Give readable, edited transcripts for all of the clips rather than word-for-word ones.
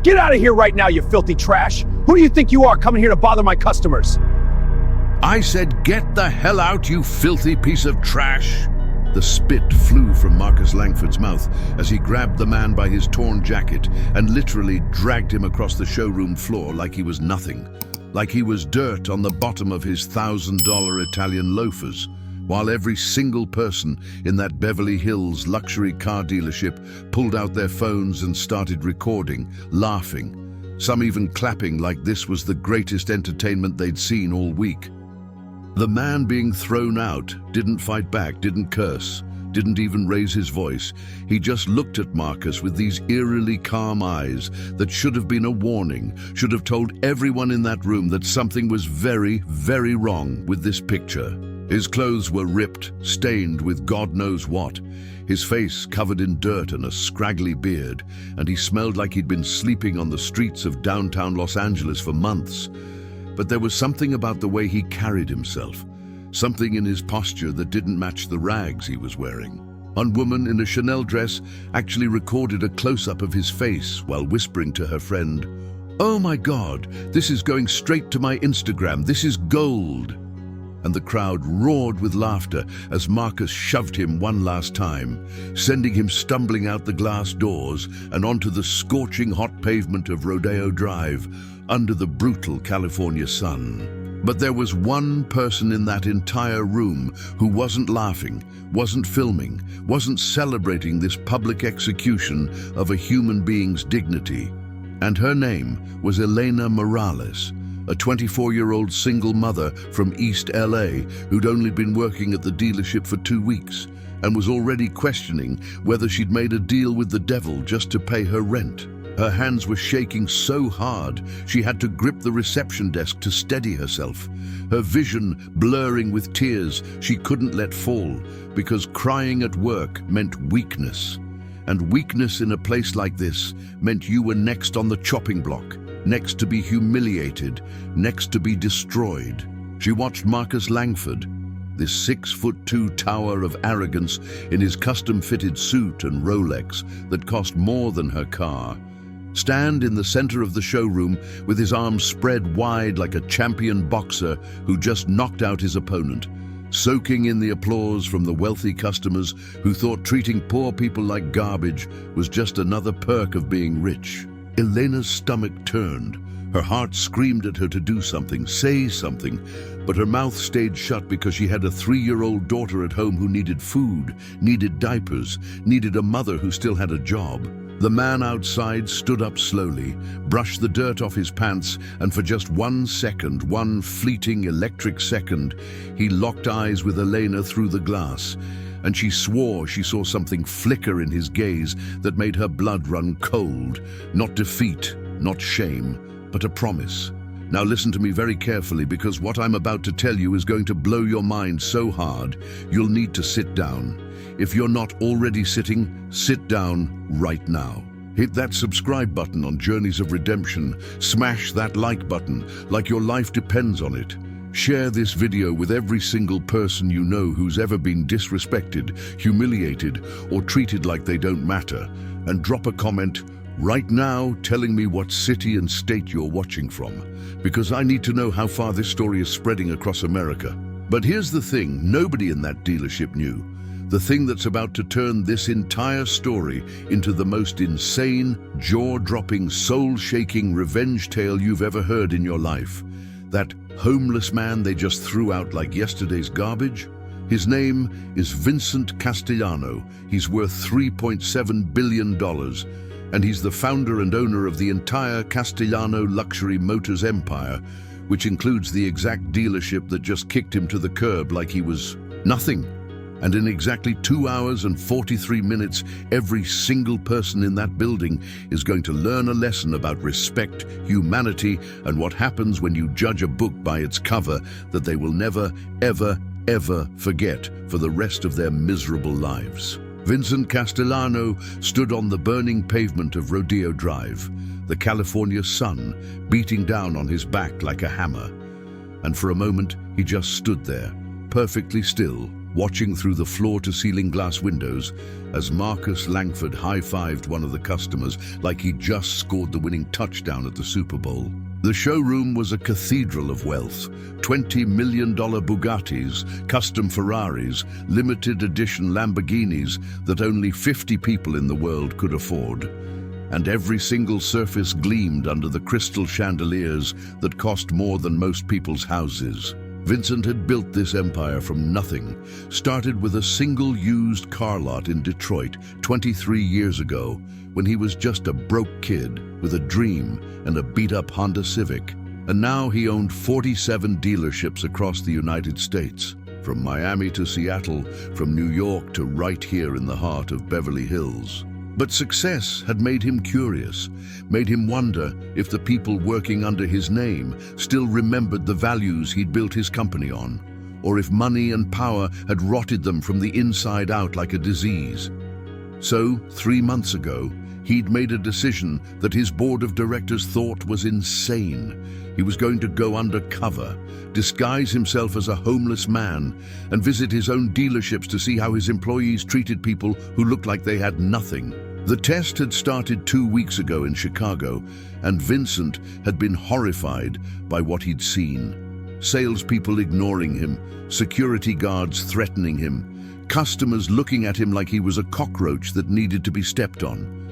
Get out of here right now, you filthy trash! Who do you think you are coming here to bother my customers? I said, get the hell out, you filthy piece of trash! The spit flew from Marcus Langford's mouth as he grabbed the man by his torn jacket and literally dragged him across the showroom floor like he was nothing, like he was dirt on the bottom of his $1,000 Italian loafers, while every single person in that Beverly Hills luxury car dealership pulled out their phones and started recording, laughing, some even clapping like this was the greatest entertainment they'd seen all week. The man being thrown out didn't fight back, didn't curse, didn't even raise his voice. He just looked at Marcus with these eerily calm eyes that should have been a warning, should have told everyone in that room that something was very, very wrong with this picture. His clothes were ripped, stained with God knows what, his face covered in dirt and a scraggly beard, and he smelled like he'd been sleeping on the streets of downtown Los Angeles for months. But there was something about the way he carried himself, something in his posture that didn't match the rags he was wearing. One woman in a Chanel dress actually recorded a close-up of his face while whispering to her friend, "Oh my God, this is going straight to my Instagram, this is gold." And the crowd roared with laughter as Marcus shoved him one last time, sending him stumbling out the glass doors and onto the scorching hot pavement of Rodeo Drive under the brutal California sun. But there was one person in that entire room who wasn't laughing, wasn't filming, wasn't celebrating this public execution of a human being's dignity. And her name was Elena Morales, a 24-year-old single mother from East LA who'd only been working at the dealership for 2 weeks and was already questioning whether she'd made a deal with the devil just to pay her rent. Her hands were shaking so hard she had to grip the reception desk to steady herself, her vision blurring with tears she couldn't let fall because crying at work meant weakness. And weakness in a place like this meant you were next on the chopping block, next to be humiliated, next to be destroyed. She watched Marcus Langford, this 6'2" tower of arrogance in his custom-fitted suit and Rolex that cost more than her car, stand in the center of the showroom with his arms spread wide like a champion boxer who just knocked out his opponent, soaking in the applause from the wealthy customers who thought treating poor people like garbage was just another perk of being rich. Elena's stomach turned. Her heart screamed at her to do something, say something, but her mouth stayed shut because she had a 3-year-old daughter at home who needed food, needed diapers, needed a mother who still had a job. The man outside stood up slowly, brushed the dirt off his pants, and for just 1 second, one fleeting electric second, he locked eyes with Elena through the glass, and she swore she saw something flicker in his gaze that made her blood run cold. Not defeat, not shame, but a promise. Now listen to me very carefully, because what I'm about to tell you is going to blow your mind so hard, you'll need to sit down. If you're not already sitting, sit down right now. Hit that subscribe button on Journeys of Redemption. Smash that like button like your life depends on it. Share this video with every single person you know who's ever been disrespected, humiliated, or treated like they don't matter. And drop a comment right now telling me what city and state you're watching from, because I need to know how far this story is spreading across America. But here's the thing nobody in that dealership knew. The thing that's about to turn this entire story into the most insane, jaw-dropping, soul-shaking revenge tale you've ever heard in your life. That homeless man they just threw out like yesterday's garbage? His name is Vincent Castellano. He's worth $3.7 billion, and he's the founder and owner of the entire Castellano luxury motors empire, which includes the exact dealership that just kicked him to the curb like he was nothing. And in exactly 2 hours and 43 minutes, every single person in that building is going to learn a lesson about respect, humanity, and what happens when you judge a book by its cover that they will never, ever, ever forget for the rest of their miserable lives. Vincent Castellano stood on the burning pavement of Rodeo Drive, the California sun beating down on his back like a hammer. And for a moment, he just stood there, perfectly still, watching through the floor-to-ceiling glass windows as Marcus Langford high-fived one of the customers like he'd just scored the winning touchdown at the Super Bowl. The showroom was a cathedral of wealth. $20 million Bugattis, custom Ferraris, limited edition Lamborghinis that only 50 people in the world could afford. And every single surface gleamed under the crystal chandeliers that cost more than most people's houses. Vincent had built this empire from nothing, started with a single used car lot in Detroit 23 years ago, when he was just a broke kid with a dream and a beat-up Honda Civic. And now he owned 47 dealerships across the United States, from Miami to Seattle, from New York to right here in the heart of Beverly Hills. But success had made him curious, made him wonder if the people working under his name still remembered the values he'd built his company on, or if money and power had rotted them from the inside out like a disease. So, 3 months ago, he'd made a decision that his board of directors thought was insane. He was going to go undercover, disguise himself as a homeless man, and visit his own dealerships to see how his employees treated people who looked like they had nothing. The test had started 2 weeks ago in Chicago, and Vincent had been horrified by what he'd seen. Salespeople ignoring him, security guards threatening him, customers looking at him like he was a cockroach that needed to be stepped on.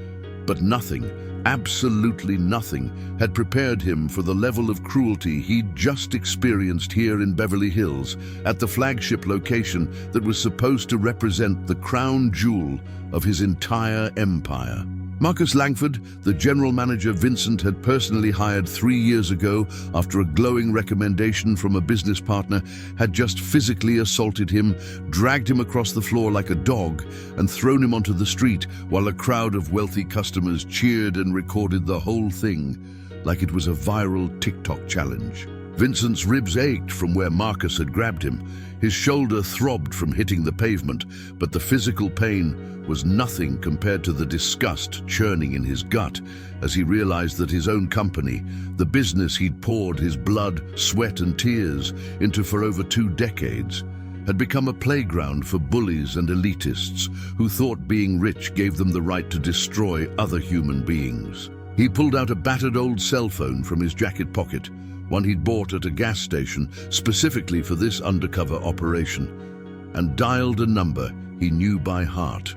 But nothing, absolutely nothing, had prepared him for the level of cruelty he'd just experienced here in Beverly Hills, at the flagship location that was supposed to represent the crown jewel of his entire empire. Marcus Langford, the general manager Vincent had personally hired 3 years ago after a glowing recommendation from a business partner, had just physically assaulted him, dragged him across the floor like a dog, and thrown him onto the street while a crowd of wealthy customers cheered and recorded the whole thing like it was a viral TikTok challenge. Vincent's ribs ached from where Marcus had grabbed him. His shoulder throbbed from hitting the pavement, but the physical pain was nothing compared to the disgust churning in his gut as he realized that his own company, the business he'd poured his blood, sweat and tears into for over 2 decades, had become a playground for bullies and elitists who thought being rich gave them the right to destroy other human beings. He pulled out a battered old cell phone from his jacket pocket, one he'd bought at a gas station specifically for this undercover operation, and dialed a number he knew by heart.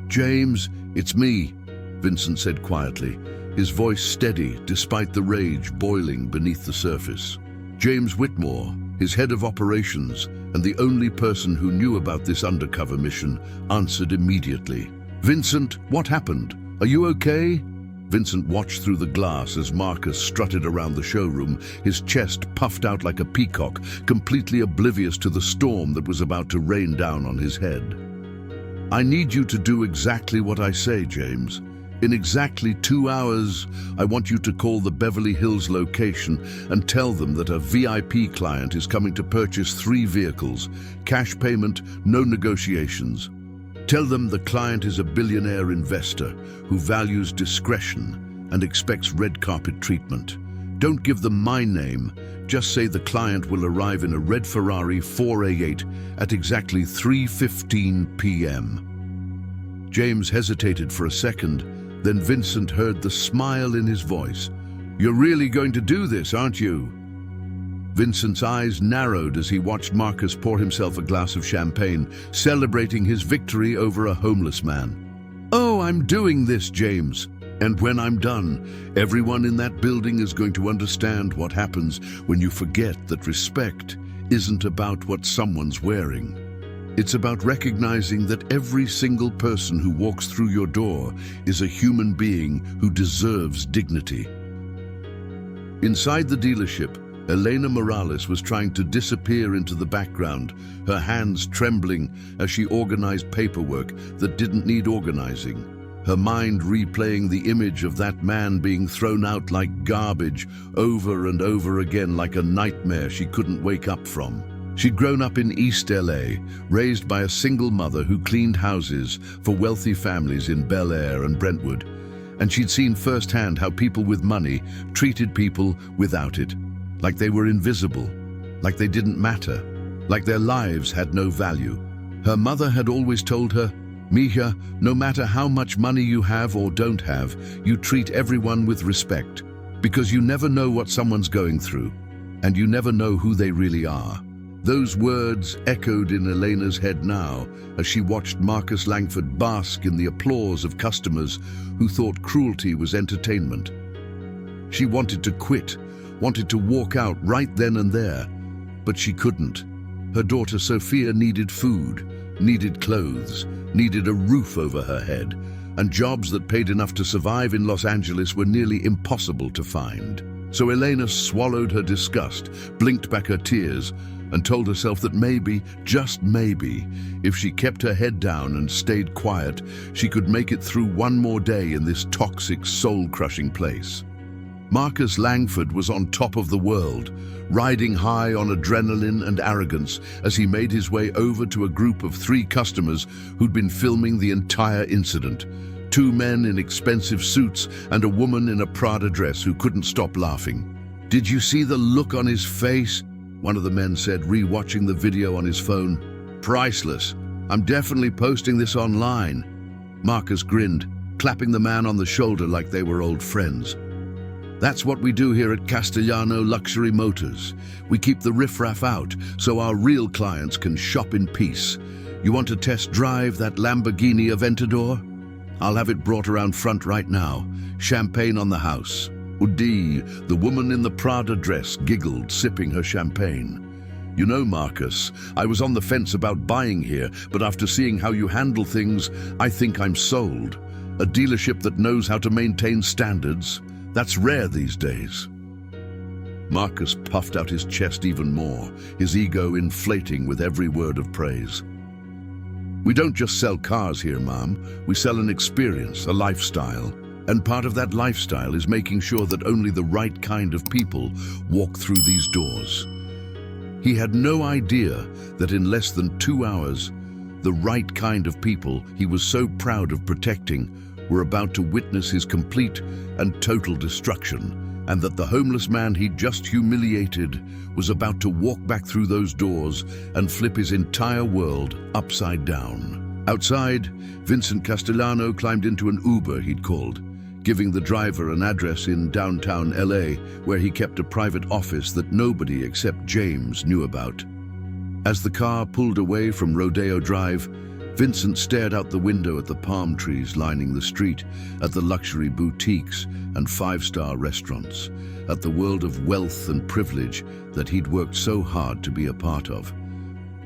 "James, it's me," Vincent said quietly, his voice steady despite the rage boiling beneath the surface. James Whitmore, his head of operations and the only person who knew about this undercover mission, answered immediately. "Vincent, what happened? Are you okay?" Vincent watched through the glass as Marcus strutted around the showroom, his chest puffed out like a peacock, completely oblivious to the storm that was about to rain down on his head. "I need you to do exactly what I say, James. In exactly 2 hours, I want you to call the Beverly Hills location and tell them that a VIP client is coming to purchase 3 vehicles, cash payment, no negotiations. Tell them the client is a billionaire investor who values discretion and expects red carpet treatment. Don't give them my name, just say the client will arrive in a red Ferrari 4A8 at exactly 3:15 p.m. James hesitated for a second, then Vincent heard the smile in his voice. "You're really going to do this, aren't you?" Vincent's eyes narrowed as he watched Marcus pour himself a glass of champagne, celebrating his victory over a homeless man. "Oh, I'm doing this, James. And when I'm done, everyone in that building is going to understand what happens when you forget that respect isn't about what someone's wearing. It's about recognizing that every single person who walks through your door is a human being who deserves dignity." Inside the dealership, Elena Morales was trying to disappear into the background, her hands trembling as she organized paperwork that didn't need organizing, her mind replaying the image of that man being thrown out like garbage over and over again like a nightmare she couldn't wake up from. She'd grown up in East LA, raised by a single mother who cleaned houses for wealthy families in Bel Air and Brentwood, and she'd seen firsthand how people with money treated people without it, like they were invisible, like they didn't matter, like their lives had no value. Her mother had always told her, "Mija, no matter how much money you have or don't have, you treat everyone with respect, because you never know what someone's going through, and you never know who they really are." Those words echoed in Elena's head now as she watched Marcus Langford bask in the applause of customers who thought cruelty was entertainment. She wanted to quit, wanted to walk out right then and there, but she couldn't. Her daughter Sophia needed food, needed clothes, needed a roof over her head, and jobs that paid enough to survive in Los Angeles were nearly impossible to find. So Elena swallowed her disgust, blinked back her tears, and told herself that maybe, just maybe, if she kept her head down and stayed quiet, she could make it through one more day in this toxic, soul-crushing place. Marcus Langford was on top of the world, riding high on adrenaline and arrogance as he made his way over to a group of 3 customers who'd been filming the entire incident. 2 men in expensive suits and a woman in a Prada dress who couldn't stop laughing. "Did you see the look on his face?" one of the men said, re-watching the video on his phone. "Priceless. I'm definitely posting this online." Marcus grinned, clapping the man on the shoulder like they were old friends. "That's what we do here at Castellano Luxury Motors. We keep the riffraff out so our real clients can shop in peace. You want to test drive that Lamborghini Aventador? I'll have it brought around front right now. Champagne on the house." Udi, the woman in the Prada dress, giggled, sipping her champagne. "You know, Marcus, I was on the fence about buying here, but after seeing how you handle things, I think I'm sold. A dealership that knows how to maintain standards. That's rare these days." Marcus puffed out his chest even more, his ego inflating with every word of praise. "We don't just sell cars here, Mom. We sell an experience, a lifestyle. And part of that lifestyle is making sure that only the right kind of people walk through these doors." He had no idea that in less than 2 hours, the right kind of people he was so proud of protecting were about to witness his complete and total destruction, and that the homeless man he'd just humiliated was about to walk back through those doors and flip his entire world upside down. Outside, Vincent Castellano climbed into an Uber he'd called, giving the driver an address in downtown LA where he kept a private office that nobody except James knew about. As the car pulled away from Rodeo Drive, Vincent stared out the window at the palm trees lining the street, at the luxury boutiques and 5-star restaurants, at the world of wealth and privilege that he'd worked so hard to be a part of.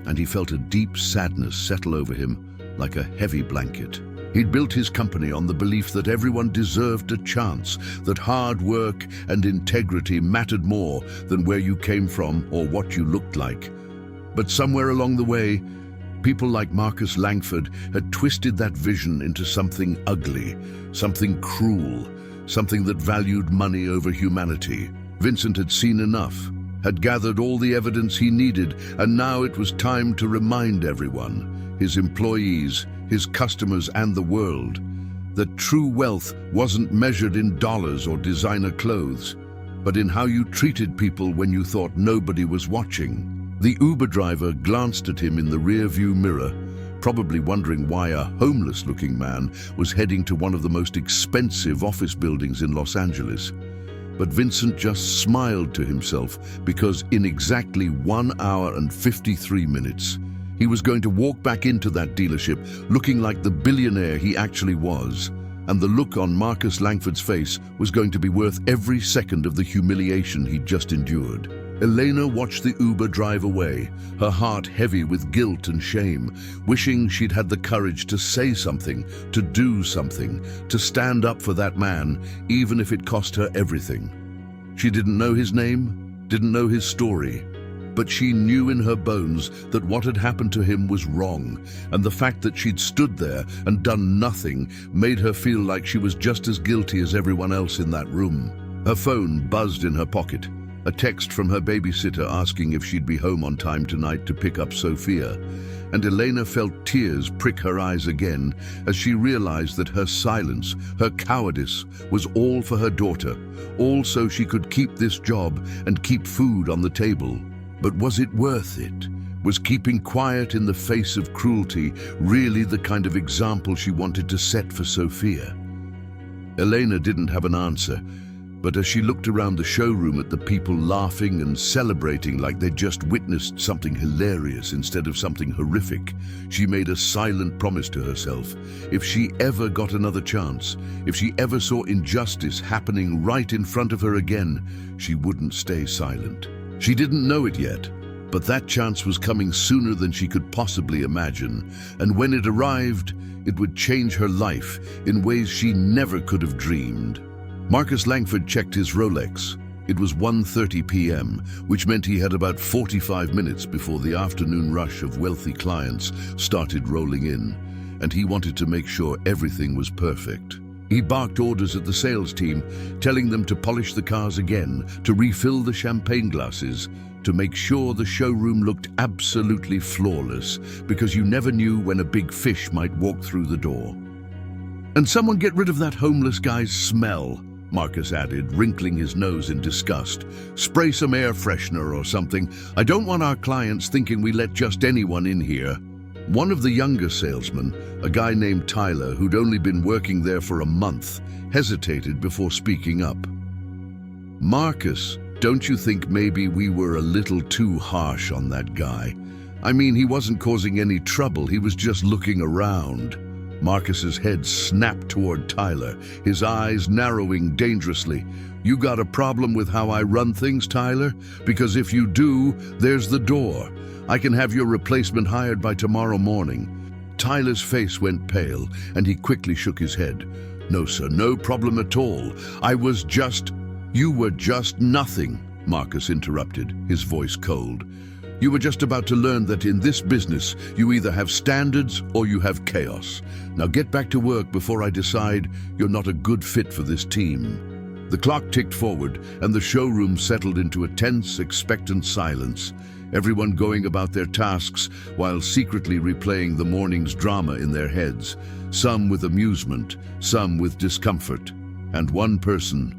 And he felt a deep sadness settle over him like a heavy blanket. He'd built his company on the belief that everyone deserved a chance, that hard work and integrity mattered more than where you came from or what you looked like. But somewhere along the way, people like Marcus Langford had twisted that vision into something ugly, something cruel, something that valued money over humanity. Vincent had seen enough, had gathered all the evidence he needed, and now it was time to remind everyone, his employees, his customers, and the world, that true wealth wasn't measured in dollars or designer clothes, but in how you treated people when you thought nobody was watching. The Uber driver glanced at him in the rear-view mirror, probably wondering why a homeless-looking man was heading to one of the most expensive office buildings in Los Angeles. But Vincent just smiled to himself because in exactly 1 hour and 53 minutes, he was going to walk back into that dealership looking like the billionaire he actually was, and the look on Marcus Langford's face was going to be worth every second of the humiliation he'd just endured. Elena watched the Uber drive away, her heart heavy with guilt and shame, wishing she'd had the courage to say something, to do something, to stand up for that man, even if it cost her everything. She didn't know his name, didn't know his story, but she knew in her bones that what had happened to him was wrong, and the fact that she'd stood there and done nothing made her feel like she was just as guilty as everyone else in that room. Her phone buzzed in her pocket. A text from her babysitter asking if she'd be home on time tonight to pick up Sophia, and Elena felt tears prick her eyes again as she realized that her silence, her cowardice, was all for her daughter, all so she could keep this job and keep food on the table. But was it worth it? Was keeping quiet in the face of cruelty really the kind of example she wanted to set for Sophia? Elena didn't have an answer, but as she looked around the showroom at the people laughing and celebrating like they'd just witnessed something hilarious instead of something horrific, she made a silent promise to herself. If she ever got another chance, if she ever saw injustice happening right in front of her again, she wouldn't stay silent. She didn't know it yet, but that chance was coming sooner than she could possibly imagine, and when it arrived, it would change her life in ways she never could have dreamed. Marcus Langford checked his Rolex. It was 1:30 p.m., which meant he had about 45 minutes before the afternoon rush of wealthy clients started rolling in, and he wanted to make sure everything was perfect. He barked orders at the sales team, telling them to polish the cars again, to refill the champagne glasses, to make sure the showroom looked absolutely flawless, because you never knew when a big fish might walk through the door. "And someone get rid of that homeless guy's smell," Marcus added, wrinkling his nose in disgust. "Spray some air freshener or something. I don't want our clients thinking we let just anyone in here." One of the younger salesmen, a guy named Tyler, who'd only been working there for a month, hesitated before speaking up. "Marcus, don't you think maybe we were a little too harsh on that guy? I mean, he wasn't causing any trouble, he was just looking around." Marcus's head snapped toward Tyler, his eyes narrowing dangerously. "You got a problem with how I run things, Tyler? Because if you do, there's the door. I can have your replacement hired by tomorrow morning." Tyler's face went pale, and he quickly shook his head. "No, sir, no problem at all. You were just nothing," Marcus interrupted, his voice cold. "You were just about to learn that in this business, you either have standards or you have chaos. Now get back to work before I decide you're not a good fit for this team." The clock ticked forward, and the showroom settled into a tense, expectant silence, everyone going about their tasks while secretly replaying the morning's drama in their heads, some with amusement, some with discomfort, and one person,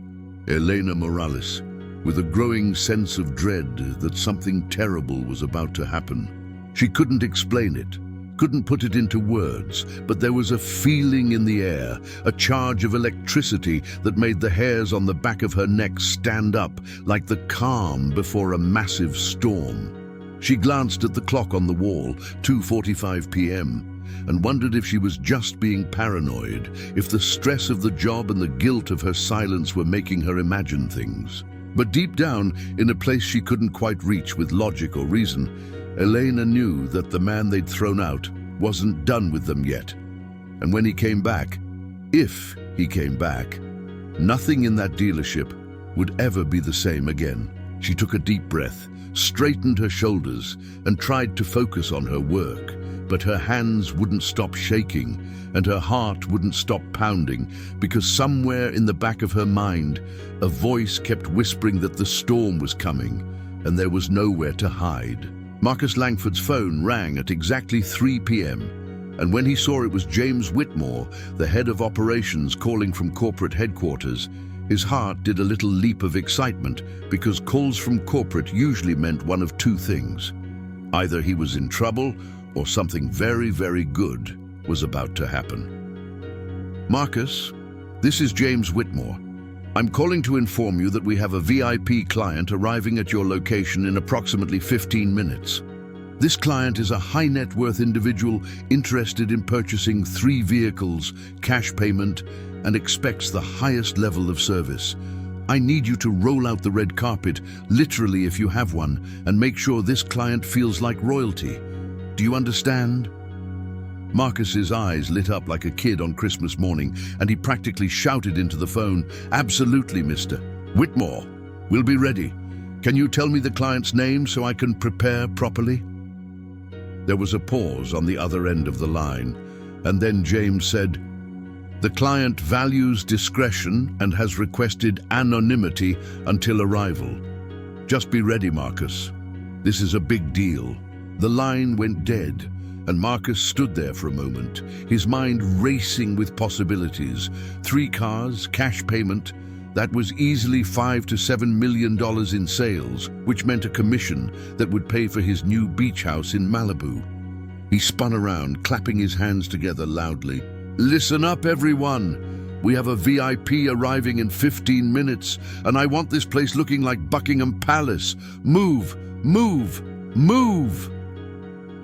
Elena Morales, with a growing sense of dread that something terrible was about to happen. She couldn't explain it, couldn't put it into words, but there was a feeling in the air, a charge of electricity that made the hairs on the back of her neck stand up like the calm before a massive storm. She glanced at the clock on the wall, 2:45 p.m., and wondered if she was just being paranoid, if the stress of the job and the guilt of her silence were making her imagine things. But deep down, in a place she couldn't quite reach with logic or reason, Elena knew that the man they'd thrown out wasn't done with them yet. And when he came back, if he came back, nothing in that dealership would ever be the same again. She took a deep breath, straightened her shoulders, and tried to focus on her work. But her hands wouldn't stop shaking, and her heart wouldn't stop pounding, because somewhere in the back of her mind, a voice kept whispering that the storm was coming, and there was nowhere to hide. Marcus Langford's phone rang at exactly 3 p.m., and when he saw it was James Whitmore, the head of operations, calling from corporate headquarters, his heart did a little leap of excitement, because calls from corporate usually meant one of two things. Either he was in trouble, or something very, very good was about to happen. "Marcus, this is James Whitmore. I'm calling to inform you that we have a VIP client arriving at your location in approximately 15 minutes. This client is a high net worth individual interested in purchasing 3 vehicles, cash payment, and expects the highest level of service. I need you to roll out the red carpet, literally if you have one, and make sure this client feels like royalty. Do you understand?" Marcus's eyes lit up like a kid on Christmas morning, and he practically shouted into the phone, "Absolutely, Mr. Whitmore. We'll be ready. Can you tell me the client's name so I can prepare properly?" There was a pause on the other end of the line, and then James said, "The client values discretion and has requested anonymity until arrival. Just be ready, Marcus. This is a big deal." The line went dead, and Marcus stood there for a moment, his mind racing with possibilities. 3 cars, cash payment, That was easily $5 to $7 million in sales, which meant a commission that would pay for his new beach house in Malibu. He spun around, clapping his hands together loudly. "Listen up, everyone! We have a VIP arriving in 15 minutes, and I want this place looking like Buckingham Palace. Move! Move! Move!"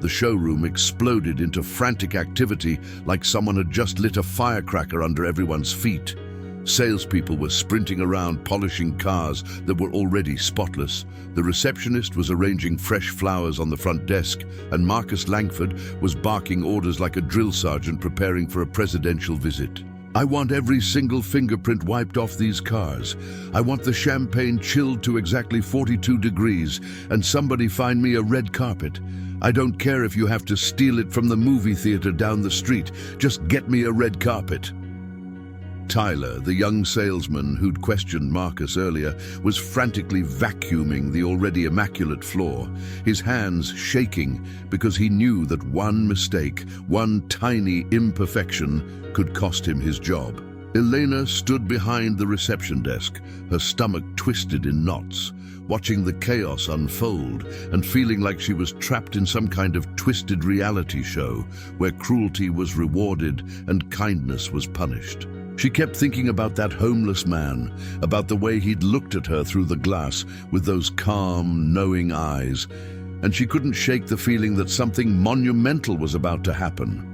The showroom exploded into frantic activity like someone had just lit a firecracker under everyone's feet. Salespeople were sprinting around polishing cars that were already spotless. The receptionist was arranging fresh flowers on the front desk, and Marcus Langford was barking orders like a drill sergeant preparing for a presidential visit. "I want every single fingerprint wiped off these cars. I want the champagne chilled to exactly 42 degrees, and somebody find me a red carpet. I don't care if you have to steal it from the movie theater down the street. Just get me a red carpet." Tyler, the young salesman who'd questioned Marcus earlier, was frantically vacuuming the already immaculate floor, his hands shaking because he knew that one mistake, one tiny imperfection, could cost him his job. Elena stood behind the reception desk, her stomach twisted in knots, watching the chaos unfold and feeling like she was trapped in some kind of twisted reality show where cruelty was rewarded and kindness was punished. She kept thinking about that homeless man, about the way he'd looked at her through the glass with those calm, knowing eyes, and she couldn't shake the feeling that something monumental was about to happen.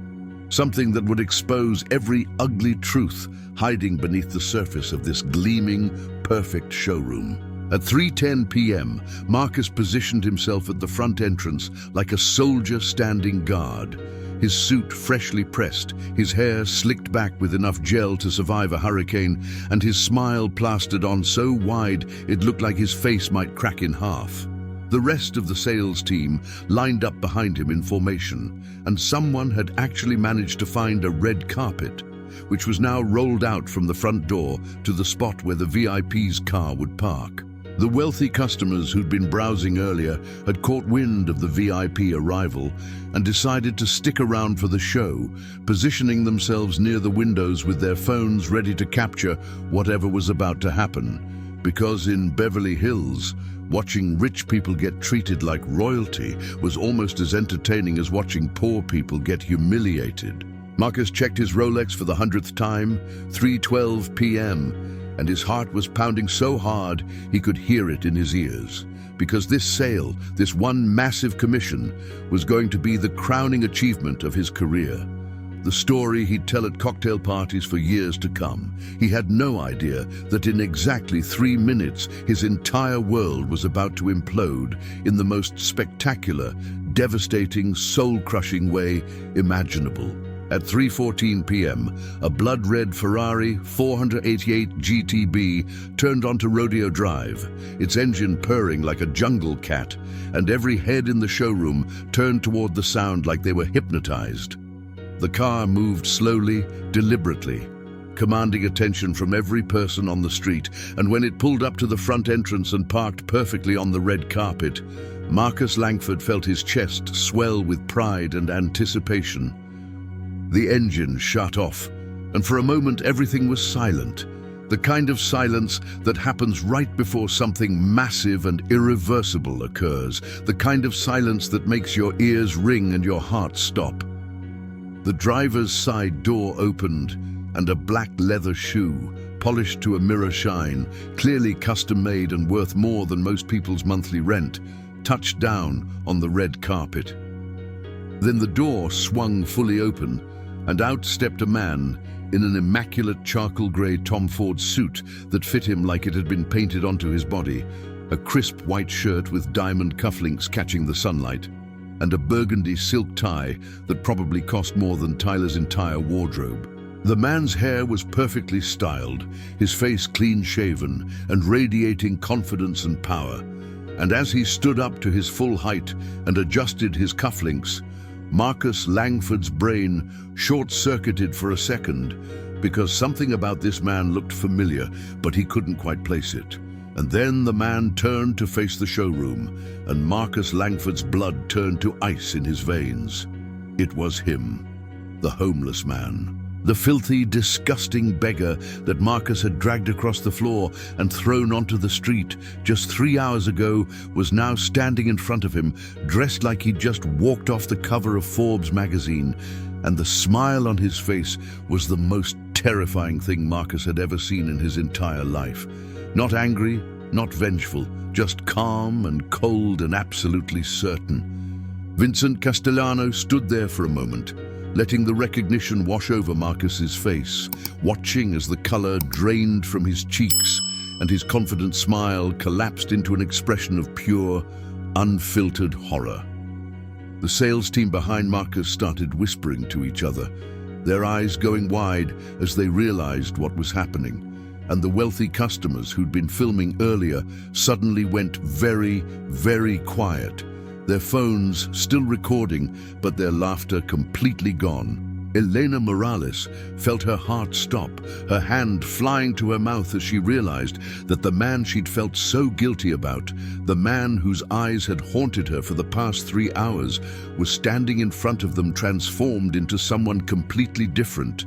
Something that would expose every ugly truth hiding beneath the surface of this gleaming, perfect showroom. At 3:10 p.m., Marcus positioned himself at the front entrance like a soldier standing guard. His suit freshly pressed, his hair slicked back with enough gel to survive a hurricane, and his smile plastered on so wide it looked like his face might crack in half. The rest of the sales team lined up behind him in formation, and someone had actually managed to find a red carpet, which was now rolled out from the front door to the spot where the VIP's car would park. The wealthy customers who'd been browsing earlier had caught wind of the VIP arrival and decided to stick around for the show, positioning themselves near the windows with their phones ready to capture whatever was about to happen. Because in Beverly Hills, watching rich people get treated like royalty was almost as entertaining as watching poor people get humiliated. Marcus checked his Rolex for the 100th time, 3:12 p.m., and his heart was pounding so hard he could hear it in his ears. Because this sale, this one massive commission, was going to be the crowning achievement of his career. The story he'd tell at cocktail parties for years to come. He had no idea that in exactly 3 minutes, his entire world was about to implode in the most spectacular, devastating, soul-crushing way imaginable. At 3:14 p.m., a blood-red Ferrari 488 GTB turned onto Rodeo Drive, its engine purring like a jungle cat, and every head in the showroom turned toward the sound like they were hypnotized. The car moved slowly, deliberately, commanding attention from every person on the street, and when it pulled up to the front entrance and parked perfectly on the red carpet, Marcus Langford felt his chest swell with pride and anticipation. The engine shut off, and for a moment everything was silent. The kind of silence that happens right before something massive and irreversible occurs. The kind of silence that makes your ears ring and your heart stop. The driver's side door opened, and a black leather shoe, polished to a mirror shine, clearly custom-made and worth more than most people's monthly rent, touched down on the red carpet. Then the door swung fully open, and out stepped a man in an immaculate charcoal grey Tom Ford suit that fit him like it had been painted onto his body, a crisp white shirt with diamond cufflinks catching the sunlight, and a burgundy silk tie that probably cost more than Tyler's entire wardrobe. The man's hair was perfectly styled, his face clean-shaven and radiating confidence and power, and as he stood up to his full height and adjusted his cufflinks, Marcus Langford's brain short-circuited for a second because something about this man looked familiar, but he couldn't quite place it. And then the man turned to face the showroom, and Marcus Langford's blood turned to ice in his veins. It was him, the homeless man, The filthy, disgusting beggar that Marcus had dragged across the floor and thrown onto the street just 3 hours ago was now standing in front of him, dressed like he'd just walked off the cover of Forbes magazine, and the smile on his face was the most terrifying thing Marcus had ever seen in his entire life. Not angry, not vengeful, just calm and cold and absolutely certain. Vincent Castellano stood there for a moment, letting the recognition wash over Marcus's face, watching as the color drained from his cheeks and his confident smile collapsed into an expression of pure, unfiltered horror. The sales team behind Marcus started whispering to each other, their eyes going wide as they realized what was happening, and the wealthy customers who'd been filming earlier suddenly went very, very quiet, their phones still recording, but their laughter completely gone. Elena Morales felt her heart stop, her hand flying to her mouth as she realized that the man she'd felt so guilty about, the man whose eyes had haunted her for the past 3 hours, was standing in front of them, transformed into someone completely different,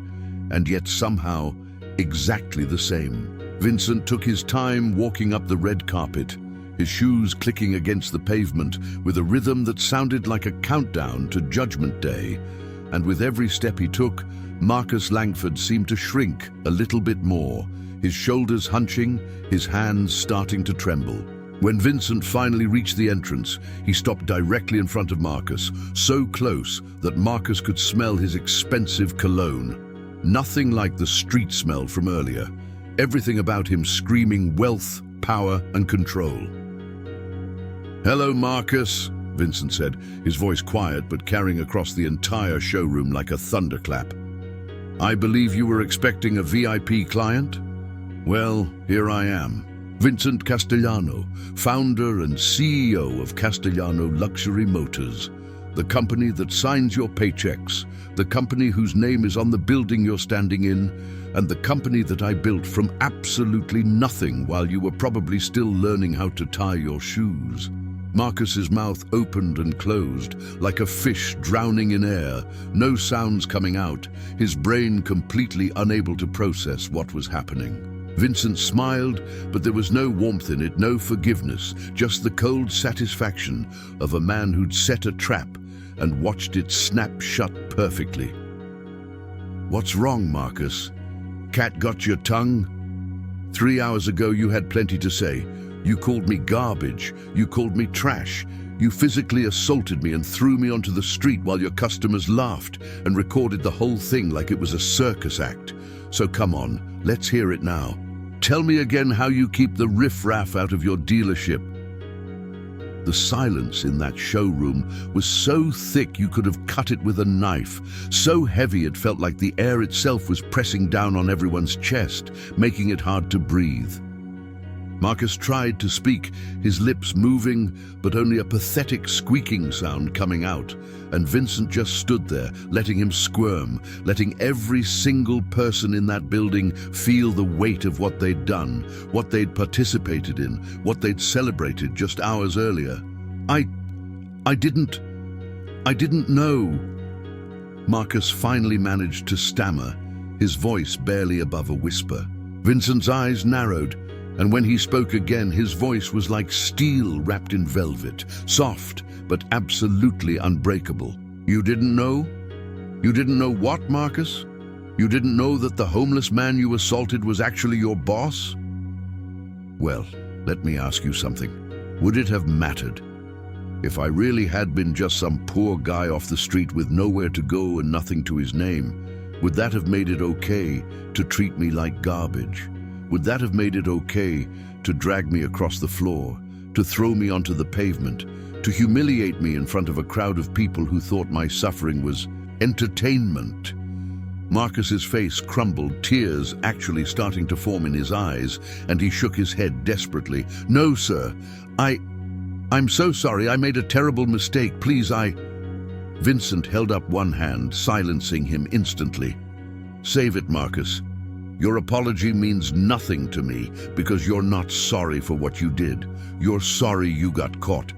and yet somehow exactly the same. Vincent took his time walking up the red carpet, his shoes clicking against the pavement with a rhythm that sounded like a countdown to Judgment Day. And with every step he took, Marcus Langford seemed to shrink a little bit more, his shoulders hunching, his hands starting to tremble. When Vincent finally reached the entrance, he stopped directly in front of Marcus, so close that Marcus could smell his expensive cologne. Nothing like the street smell from earlier, everything about him screaming wealth, power, and control. "Hello, Marcus," Vincent said, his voice quiet but carrying across the entire showroom like a thunderclap. "I believe you were expecting a VIP client? Well, here I am. Vincent Castellano, founder and CEO of Castellano Luxury Motors, the company that signs your paychecks, the company whose name is on the building you're standing in, and the company that I built from absolutely nothing while you were probably still learning how to tie your shoes." Marcus's mouth opened and closed, like a fish drowning in air, no sounds coming out, his brain completely unable to process what was happening. Vincent smiled, but there was no warmth in it, no forgiveness, just the cold satisfaction of a man who'd set a trap and watched it snap shut perfectly. "What's wrong, Marcus? Cat got your tongue? 3 hours ago you had plenty to say. You called me garbage, you called me trash, you physically assaulted me and threw me onto the street while your customers laughed and recorded the whole thing like it was a circus act. So come on, let's hear it now. Tell me again how you keep the riff-raff out of your dealership." The silence in that showroom was so thick you could have cut it with a knife, so heavy it felt like the air itself was pressing down on everyone's chest, making it hard to breathe. Marcus tried to speak, his lips moving, but only a pathetic squeaking sound coming out, and Vincent just stood there, letting him squirm, letting every single person in that building feel the weight of what they'd done, what they'd participated in, what they'd celebrated just hours earlier. I didn't know." Marcus finally managed to stammer, his voice barely above a whisper. Vincent's eyes narrowed, and when he spoke again, his voice was like steel wrapped in velvet, soft but absolutely unbreakable. "You didn't know? You didn't know what, Marcus? You didn't know that the homeless man you assaulted was actually your boss? Well, let me ask you something. Would it have mattered? If I really had been just some poor guy off the street with nowhere to go and nothing to his name, would that have made it okay to treat me like garbage? Would that have made it okay to drag me across the floor, to throw me onto the pavement, to humiliate me in front of a crowd of people who thought my suffering was entertainment?" Marcus's face crumbled, tears actually starting to form in his eyes, and he shook his head desperately. "No, sir. I'm so sorry. I made a terrible mistake. Please, Vincent held up one hand, silencing him instantly. "Save it, Marcus. Your apology means nothing to me because you're not sorry for what you did. You're sorry you got caught.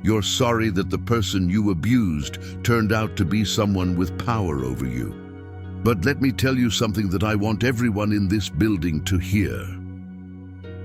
You're sorry that the person you abused turned out to be someone with power over you." But let me tell you something that I want everyone in this building to hear.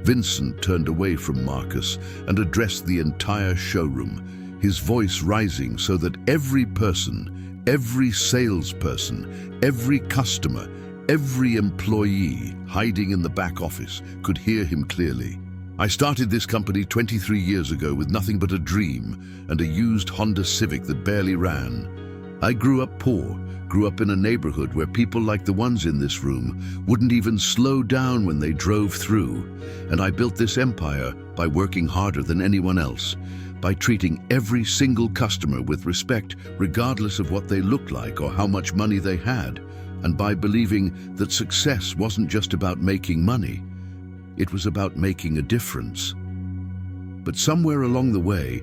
Vincent turned away from Marcus and addressed the entire showroom, his voice rising so that every person, every salesperson, every customer, every employee hiding in the back office could hear him clearly. I started this company 23 years ago with nothing but a dream and a used Honda Civic that barely ran. I grew up poor, grew up in a neighborhood where people like the ones in this room wouldn't even slow down when they drove through. And I built this empire by working harder than anyone else, by treating every single customer with respect regardless of what they looked like or how much money they had, and by believing that success wasn't just about making money, it was about making a difference. But somewhere along the way,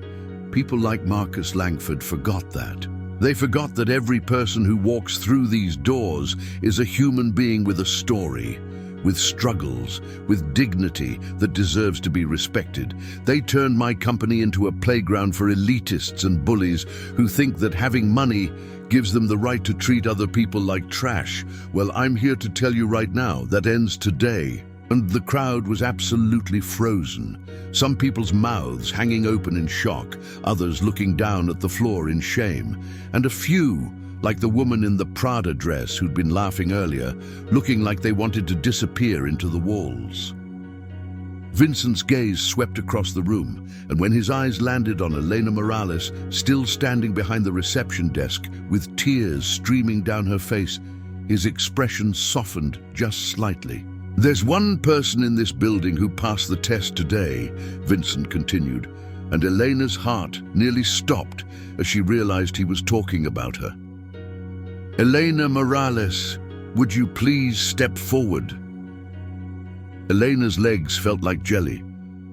people like Marcus Langford forgot that. They forgot that every person who walks through these doors is a human being with a story, with struggles, with dignity that deserves to be respected. They turned my company into a playground for elitists and bullies who think that having money gives them the right to treat other people like trash. Well, I'm here to tell you right now, that ends today. And the crowd was absolutely frozen. Some people's mouths hanging open in shock, others looking down at the floor in shame, and a few, like the woman in the Prada dress who'd been laughing earlier, looking like they wanted to disappear into the walls. Vincent's gaze swept across the room, and when his eyes landed on Elena Morales, still standing behind the reception desk with tears streaming down her face, his expression softened just slightly. "There's one person in this building who passed the test today," Vincent continued, and Elena's heart nearly stopped as she realized he was talking about her. "Elena Morales, would you please step forward?" Elena's legs felt like jelly,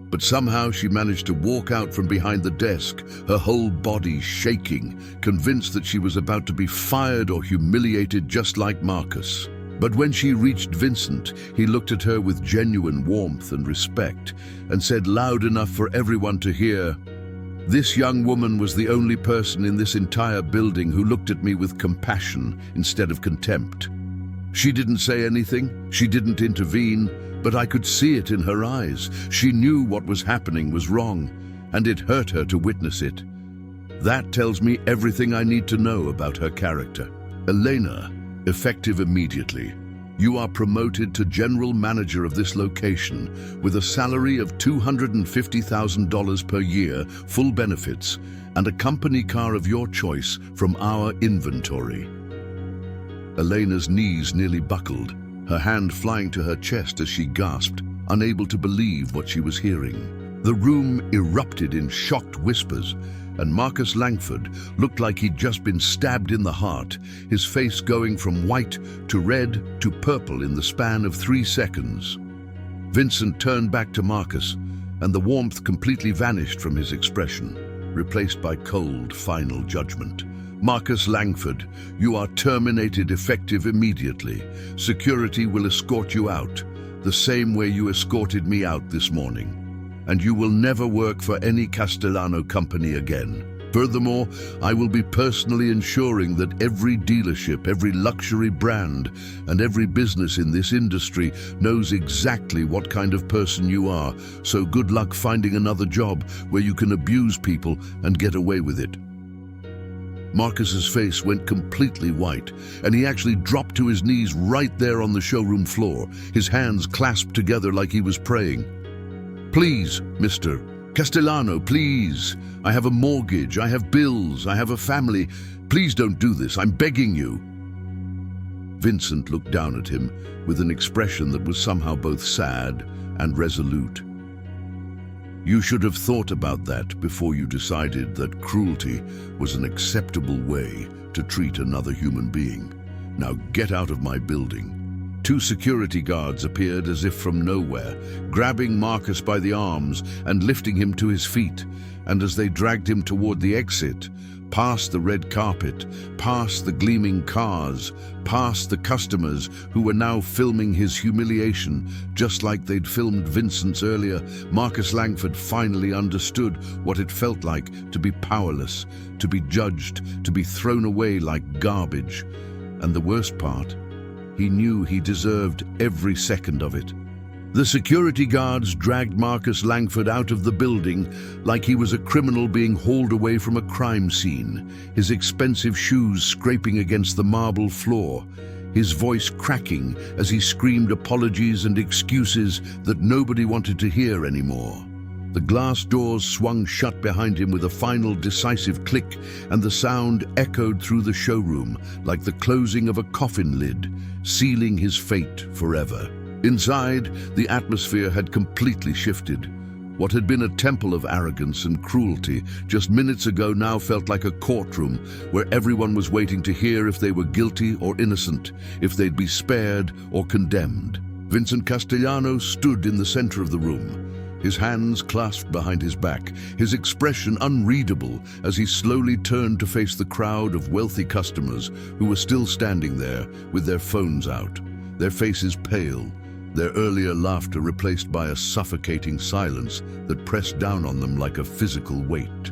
but somehow she managed to walk out from behind the desk, her whole body shaking, convinced that she was about to be fired or humiliated just like Marcus. But when she reached Vincent, he looked at her with genuine warmth and respect and said loud enough for everyone to hear, "This young woman was the only person in this entire building who looked at me with compassion instead of contempt. She didn't say anything, she didn't intervene, but I could see it in her eyes. She knew what was happening was wrong, and it hurt her to witness it. That tells me everything I need to know about her character." Elena, effective immediately, you are promoted to general manager of this location with a salary of $250,000 per year, full benefits, and a company car of your choice from our inventory. Elena's knees nearly buckled, her hand flying to her chest as she gasped, unable to believe what she was hearing. The room erupted in shocked whispers, and Marcus Langford looked like he'd just been stabbed in the heart, his face going from white to red to purple in the span of 3 seconds. Vincent turned back to Marcus, and the warmth completely vanished from his expression, replaced by cold, final judgment. "Marcus Langford, you are terminated effective immediately. Security will escort you out, the same way you escorted me out this morning. And you will never work for any Castellano company again. Furthermore, I will be personally ensuring that every dealership, every luxury brand, and every business in this industry knows exactly what kind of person you are, so good luck finding another job where you can abuse people and get away with it." Marcus's face went completely white, and he actually dropped to his knees right there on the showroom floor, his hands clasped together like he was praying. "Please, Mr. Castellano, please. I have a mortgage, I have bills, I have a family. Please don't do this, I'm begging you." Vincent looked down at him with an expression that was somehow both sad and resolute. "You should have thought about that before you decided that cruelty was an acceptable way to treat another human being. Now get out of my building." 2 security guards appeared as if from nowhere, grabbing Marcus by the arms and lifting him to his feet, and as they dragged him toward the exit, past the red carpet, past the gleaming cars, past the customers who were now filming his humiliation, just like they'd filmed Vincent's earlier, Marcus Langford finally understood what it felt like to be powerless, to be judged, to be thrown away like garbage. And the worst part, He knew he deserved every second of it. The security guards dragged Marcus Langford out of the building like he was a criminal being hauled away from a crime scene, his expensive shoes scraping against the marble floor, his voice cracking as he screamed apologies and excuses that nobody wanted to hear anymore. The glass doors swung shut behind him with a final decisive click, and the sound echoed through the showroom like the closing of a coffin lid, sealing his fate forever. Inside, the atmosphere had completely shifted. What had been a temple of arrogance and cruelty just minutes ago now felt like a courtroom where everyone was waiting to hear if they were guilty or innocent, if they'd be spared or condemned. Vincent Castellano stood in the center of the room, his hands clasped behind his back, his expression unreadable as he slowly turned to face the crowd of wealthy customers who were still standing there with their phones out, their faces pale, their earlier laughter replaced by a suffocating silence that pressed down on them like a physical weight.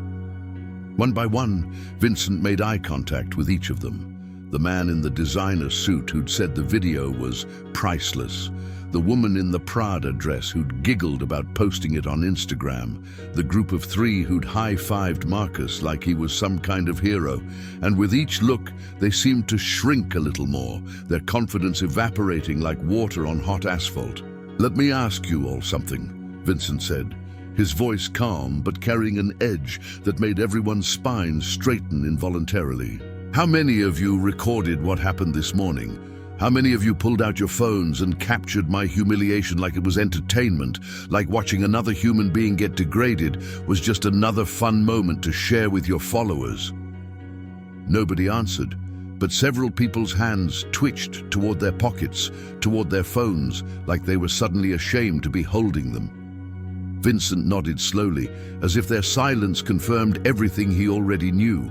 One by one, Vincent made eye contact with each of them. The man in the designer suit who'd said the video was priceless, the woman in the Prada dress who'd giggled about posting it on Instagram, the group of three who'd high-fived Marcus like he was some kind of hero, and with each look, they seemed to shrink a little more, their confidence evaporating like water on hot asphalt. "Let me ask you all something," Vincent said, his voice calm but carrying an edge that made everyone's spine straighten involuntarily. "How many of you recorded what happened this morning? How many of you pulled out your phones and captured my humiliation like it was entertainment, like watching another human being get degraded was just another fun moment to share with your followers?" Nobody answered, but several people's hands twitched toward their pockets, toward their phones, like they were suddenly ashamed to be holding them. Vincent nodded slowly, as if their silence confirmed everything he already knew.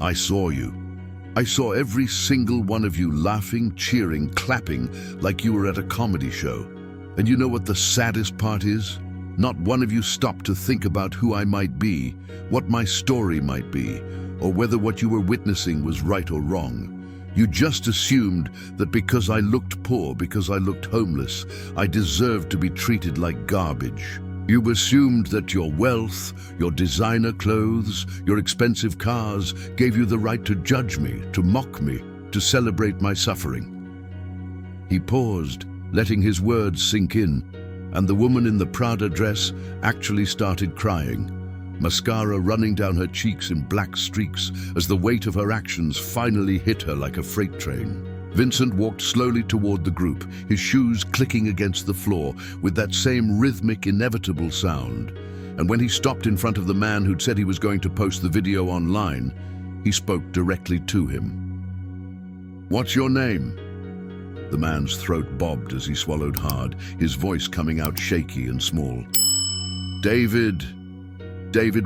"I saw you. I saw every single one of you laughing, cheering, clapping like you were at a comedy show. And you know what the saddest part is? Not one of you stopped to think about who I might be, what my story might be, or whether what you were witnessing was right or wrong. You just assumed that because I looked poor, because I looked homeless, I deserved to be treated like garbage. You assumed that your wealth, your designer clothes, your expensive cars gave you the right to judge me, to mock me, to celebrate my suffering." He paused, letting his words sink in, and the woman in the Prada dress actually started crying, mascara running down her cheeks in black streaks as the weight of her actions finally hit her like a freight train. Vincent walked slowly toward the group, his shoes clicking against the floor with that same rhythmic, inevitable sound. And when he stopped in front of the man who'd said he was going to post the video online, he spoke directly to him. "What's your name?" The man's throat bobbed as he swallowed hard, his voice coming out shaky and small. David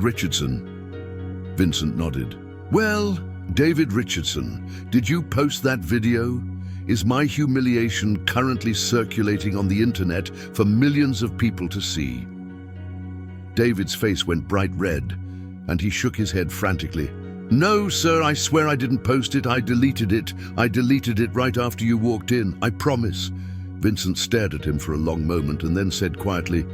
Richardson." Vincent nodded. "Well, David Richardson, did you post that video? Is my humiliation currently circulating on the internet for millions of people to see?" David's face went bright red, and he shook his head frantically. "No, sir, I swear I didn't post it. I deleted it. I deleted it right after you walked in. I promise." Vincent stared at him for a long moment and then said quietly,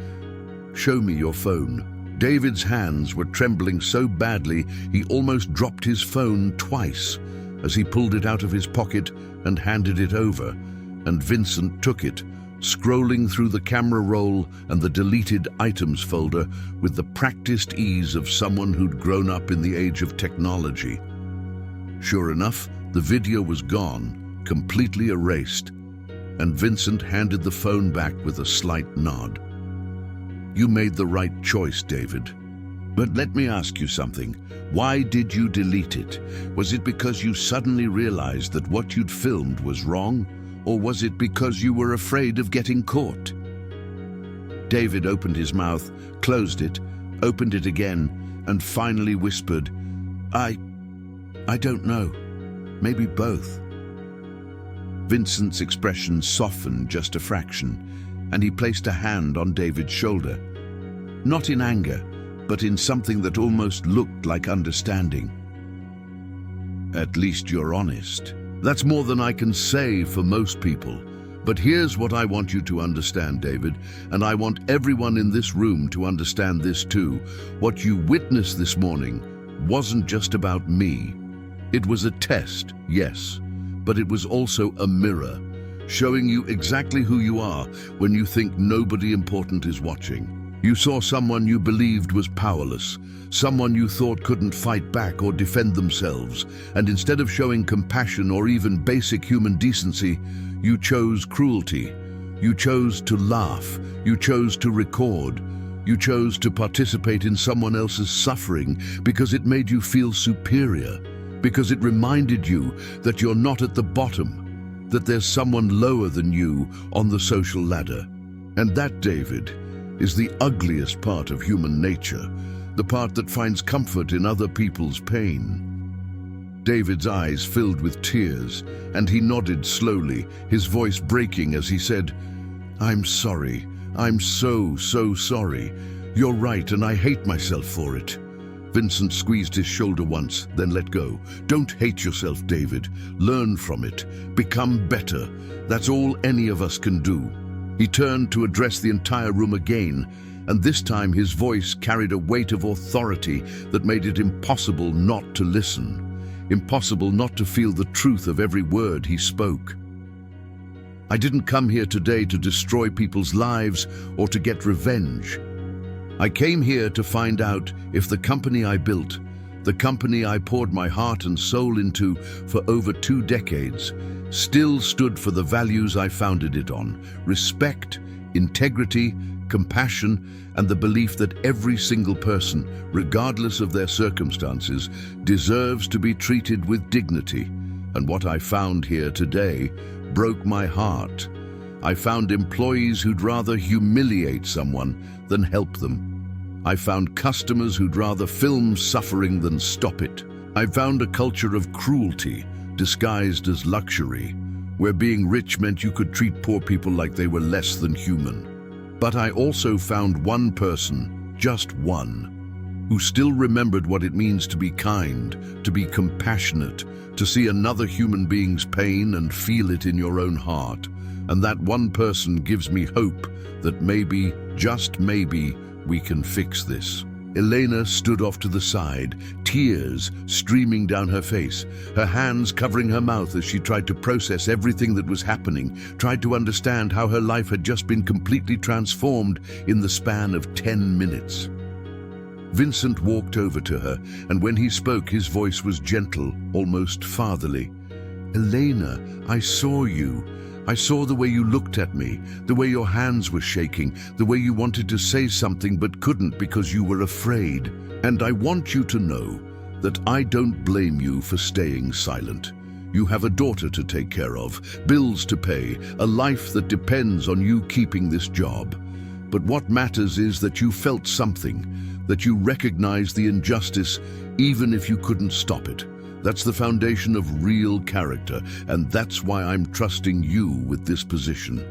"Show me your phone." David's hands were trembling so badly he almost dropped his phone twice as he pulled it out of his pocket and handed it over, and Vincent took it, scrolling through the camera roll and the deleted items folder with the practiced ease of someone who'd grown up in the age of technology. Sure enough, the video was gone, completely erased, and Vincent handed the phone back with a slight nod. "You made the right choice, David. But let me ask you something. Why did you delete it? Was it because you suddenly realized that what you'd filmed was wrong? Or was it because you were afraid of getting caught?" David opened his mouth, closed it, opened it again, and finally whispered, I don't know. Maybe both." Vincent's expression softened just a fraction, and he placed a hand on David's shoulder. Not in anger, but in something that almost looked like understanding. "At least you're honest," That's more than I can say for most people. But here's what I want you to understand, David, and I want everyone in this room to understand this too. What you witnessed this morning wasn't just about me. It was a test, yes, but it was also a mirror, showing you exactly who you are when you think nobody important is watching. You saw someone you believed was powerless, someone you thought couldn't fight back or defend themselves, and instead of showing compassion or even basic human decency, you chose cruelty. You chose to laugh. You chose to record. You chose to participate in someone else's suffering because it made you feel superior, because it reminded you that you're not at the bottom, that there's someone lower than you on the social ladder. And that, David, is the ugliest part of human nature, the part that finds comfort in other people's pain. David's eyes filled with tears, and he nodded slowly, his voice breaking as he said, "I'm sorry. I'm so sorry. You're right, and I hate myself for it." Vincent squeezed his shoulder once, then let go. "Don't hate yourself, David. Learn from it. Become better. That's all any of us can do." He turned to address the entire room again, and this time his voice carried a weight of authority that made it impossible not to listen, impossible not to feel the truth of every word he spoke. "I didn't come here today to destroy people's lives or to get revenge. I came here to find out if the company I built, the company I poured my heart and soul into for over 2 decades, still stood for the values I founded it on: respect, integrity, compassion, and the belief that every single person, regardless of their circumstances, deserves to be treated with dignity. And what I found here today broke my heart. I found employees who'd rather humiliate someone than help them. I found customers who'd rather film suffering than stop it. I found a culture of cruelty disguised as luxury, where being rich meant you could treat poor people like they were less than human. But I also found one person, just one, who still remembered what it means to be kind, to be compassionate, to see another human being's pain and feel it in your own heart. And that one person gives me hope that maybe, just maybe, we can fix this. Elena stood off to the side, tears streaming down her face, her hands covering her mouth as she tried to process everything that was happening, tried to understand how her life had just been completely transformed in the span of 10 minutes. Vincent walked over to her, and when he spoke, his voice was gentle, almost fatherly. "Elena, I saw you. I saw the way you looked at me, the way your hands were shaking, the way you wanted to say something but couldn't because you were afraid. And I want you to know that I don't blame you for staying silent. You have a daughter to take care of, bills to pay, a life that depends on you keeping this job. But what matters is that you felt something, that you recognized the injustice even if you couldn't stop it. That's the foundation of real character, and that's why I'm trusting you with this position.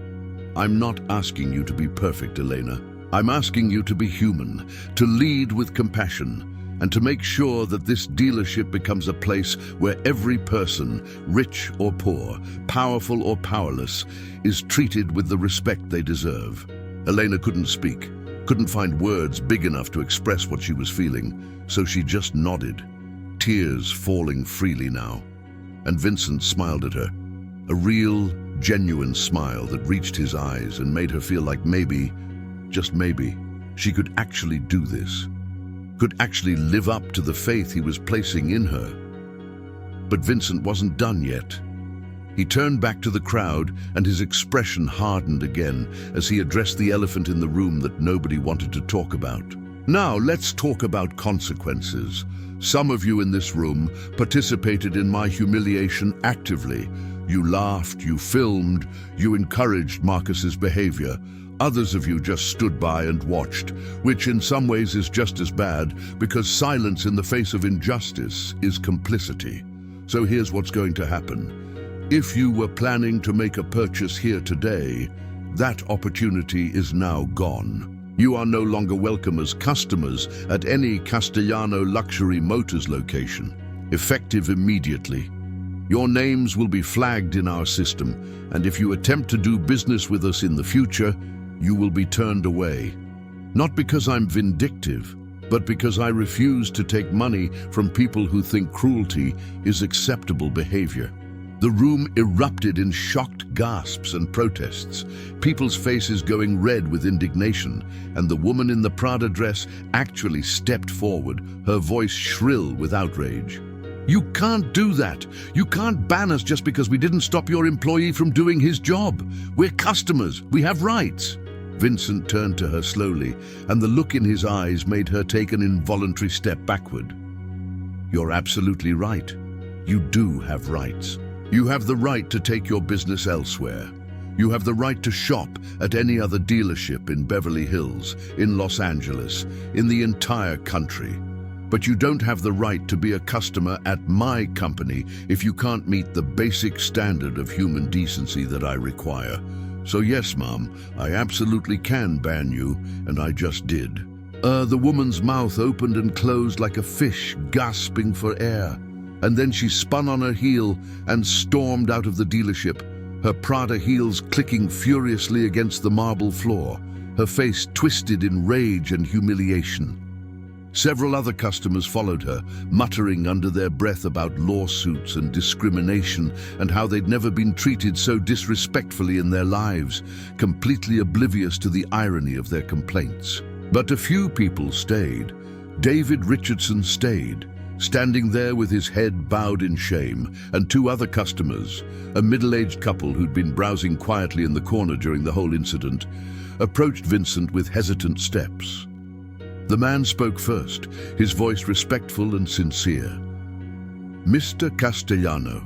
I'm not asking you to be perfect, Elena. I'm asking you to be human, to lead with compassion, and to make sure that this dealership becomes a place where every person, rich or poor, powerful or powerless, is treated with the respect they deserve." Elena couldn't speak, couldn't find words big enough to express what she was feeling, so she just nodded, tears falling freely now. And Vincent smiled at her, a real, genuine smile that reached his eyes and made her feel like maybe, just maybe, she could actually do this, could actually live up to the faith he was placing in her. But Vincent wasn't done yet. He turned back to the crowd, and his expression hardened again as he addressed the elephant in the room that nobody wanted to talk about. "Now let's talk about consequences. Some of you in this room participated in my humiliation actively. You laughed, you filmed, you encouraged Marcus's behavior. Others of you just stood by and watched, which in some ways is just as bad, because silence in the face of injustice is complicity. So here's what's going to happen. If you were planning to make a purchase here today, that opportunity is now gone. You are no longer welcome as customers at any Castellano Luxury Motors location, effective immediately. Your names will be flagged in our system, and if you attempt to do business with us in the future, you will be turned away. Not because I'm vindictive, but because I refuse to take money from people who think cruelty is acceptable behavior. The room erupted in shocked gasps and protests, people's faces going red with indignation, and the woman in the Prada dress actually stepped forward, her voice shrill with outrage. You can't do that. You can't ban us just because we didn't stop your employee from doing his job. We're customers. We have rights. Vincent turned to her slowly, and the look in his eyes made her take an involuntary step backward. You're absolutely right. You do have rights. You have the right to take your business elsewhere. You have the right to shop at any other dealership in Beverly Hills, in Los Angeles, in the entire country. But you don't have the right to be a customer at my company if you can't meet the basic standard of human decency that I require. So yes, Mom, I absolutely can ban you, and I just did. The woman's mouth opened and closed like a fish gasping for air. And then she spun on her heel and stormed out of the dealership, her Prada heels clicking furiously against the marble floor, her face twisted in rage and humiliation. Several other customers followed her, muttering under their breath about lawsuits and discrimination and how they'd never been treated so disrespectfully in their lives, completely oblivious to the irony of their complaints. But a few people stayed. David Richardson stayed, standing there with his head bowed in shame, and two other customers, a middle-aged couple who'd been browsing quietly in the corner during the whole incident, approached Vincent with hesitant steps. The man spoke first, his voice respectful and sincere. Mr. Castellano,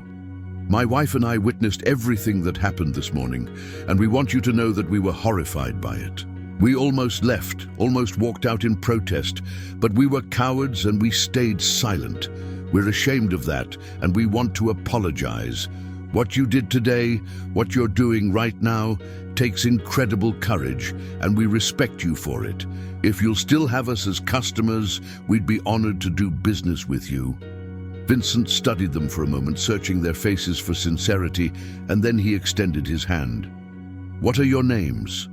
my wife and I witnessed everything that happened this morning, and we want you to know that we were horrified by it. We almost left, almost walked out in protest, but we were cowards and we stayed silent. We're ashamed of that, and we want to apologize. What you did today, what you're doing right now, takes incredible courage, and we respect you for it. If you'll still have us as customers, we'd be honored to do business with you. Vincent studied them for a moment, searching their faces for sincerity, and then he extended his hand. What are your names?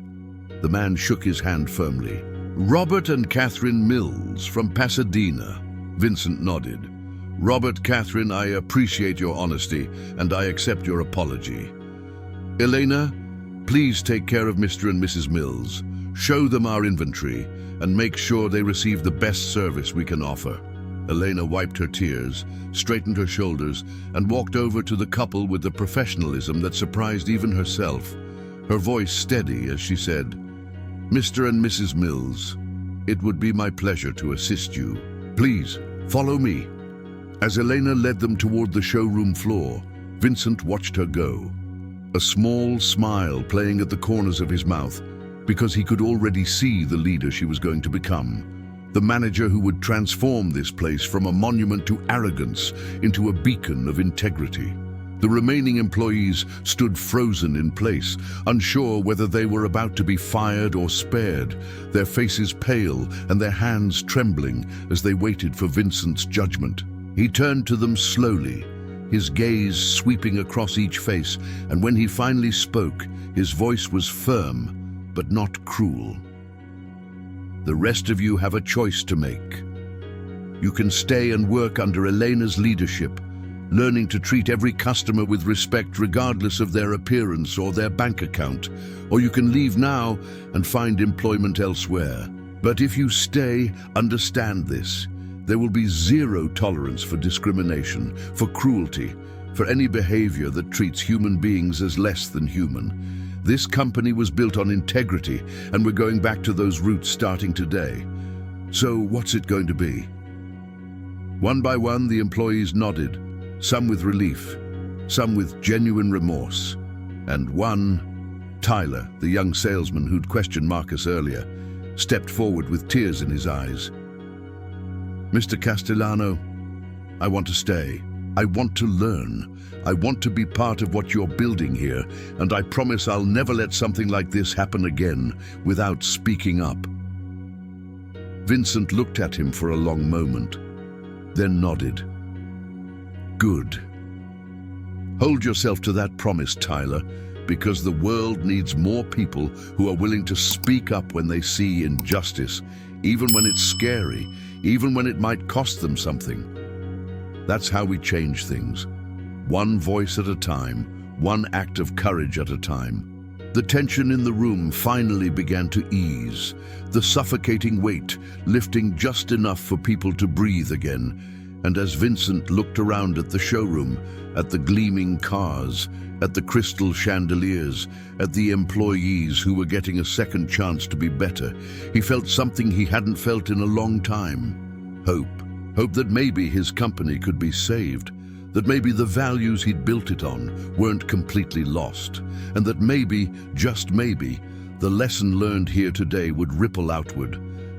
The man shook his hand firmly. Robert and Catherine Mills from Pasadena. Vincent nodded. Robert, Catherine, I appreciate your honesty, and I accept your apology. Elena, please take care of Mr. and Mrs. Mills. Show them our inventory, and make sure they receive the best service we can offer. Elena wiped her tears, straightened her shoulders, and walked over to the couple with the professionalism that surprised even herself. Her voice steady as she said, Mr. and Mrs. Mills, it would be my pleasure to assist you. Please, follow me. As Elena led them toward the showroom floor, Vincent watched her go, a small smile playing at the corners of his mouth, because he could already see the leader she was going to become, the manager who would transform this place from a monument to arrogance into a beacon of integrity. The remaining employees stood frozen in place, unsure whether they were about to be fired or spared, their faces pale and their hands trembling as they waited for Vincent's judgment. He turned to them slowly, his gaze sweeping across each face, and when he finally spoke, his voice was firm, but not cruel. The rest of you have a choice to make. You can stay and work under Elena's leadership, learning to treat every customer with respect regardless of their appearance or their bank account, or you can leave now and find employment elsewhere. But if you stay, understand this. There will be zero tolerance for discrimination, for cruelty, for any behavior that treats human beings as less than human. This company was built on integrity, and we're going back to those roots starting today. So what's it going to be? One by one, the employees nodded, some with relief, some with genuine remorse, and one, Tyler, the young salesman who'd questioned Marcus earlier, stepped forward with tears in his eyes. Mr. Castellano, I want to stay. I want to learn. I want to be part of what you're building here, and I promise I'll never let something like this happen again without speaking up. Vincent looked at him for a long moment, then nodded. Good. Hold yourself to that promise, Tyler, because the world needs more people who are willing to speak up when they see injustice, even when it's scary, even when it might cost them something. That's how we change things. One voice at a time, one act of courage at a time. The tension in the room finally began to ease, the suffocating weight lifting just enough for people to breathe again. And as Vincent looked around at the showroom, at the gleaming cars, at the crystal chandeliers, at the employees who were getting a second chance to be better, he felt something he hadn't felt in a long time. Hope. Hope that maybe his company could be saved, that maybe the values he'd built it on weren't completely lost, and that maybe, just maybe, the lesson learned here today would ripple outward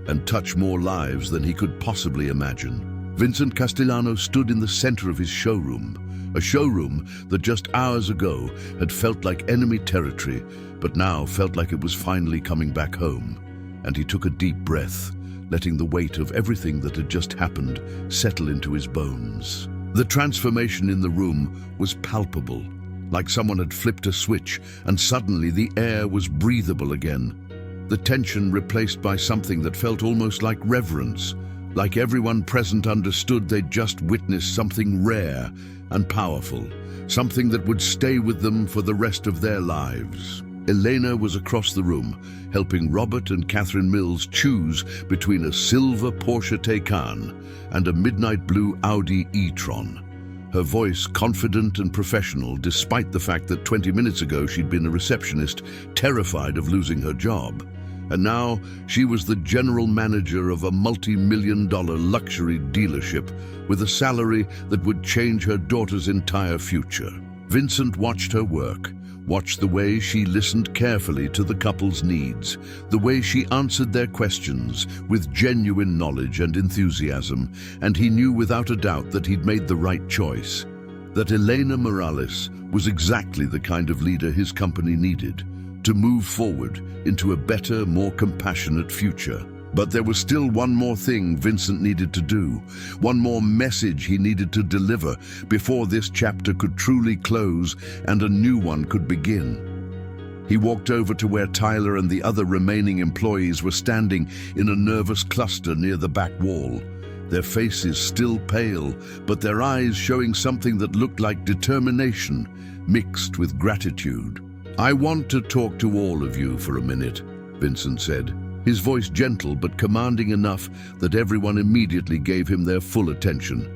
and touch more lives than he could possibly imagine. Vincent Castellano stood in the center of his showroom, a showroom that just hours ago had felt like enemy territory, but now felt like it was finally coming back home. And he took a deep breath, letting the weight of everything that had just happened settle into his bones. The transformation in the room was palpable, like someone had flipped a switch and suddenly the air was breathable again. The tension replaced by something that felt almost like reverence, like everyone present understood they'd just witnessed something rare and powerful, something that would stay with them for the rest of their lives. Elena was across the room, helping Robert and Catherine Mills choose between a silver Porsche Taycan and a midnight blue Audi e-tron. Her voice confident and professional, despite the fact that 20 minutes ago she'd been a receptionist, terrified of losing her job. And now she was the general manager of a multi-million-dollar luxury dealership with a salary that would change her daughter's entire future. Vincent watched her work, watched the way she listened carefully to the couple's needs, the way she answered their questions with genuine knowledge and enthusiasm, and he knew without a doubt that he'd made the right choice, that Elena Morales was exactly the kind of leader his company needed to move forward into a better, more compassionate future. But there was still one more thing Vincent needed to do, one more message he needed to deliver before this chapter could truly close and a new one could begin. He walked over to where Tyler and the other remaining employees were standing in a nervous cluster near the back wall, their faces still pale, but their eyes showing something that looked like determination mixed with gratitude. "I want to talk to all of you for a minute," Vincent said, his voice gentle but commanding enough that everyone immediately gave him their full attention.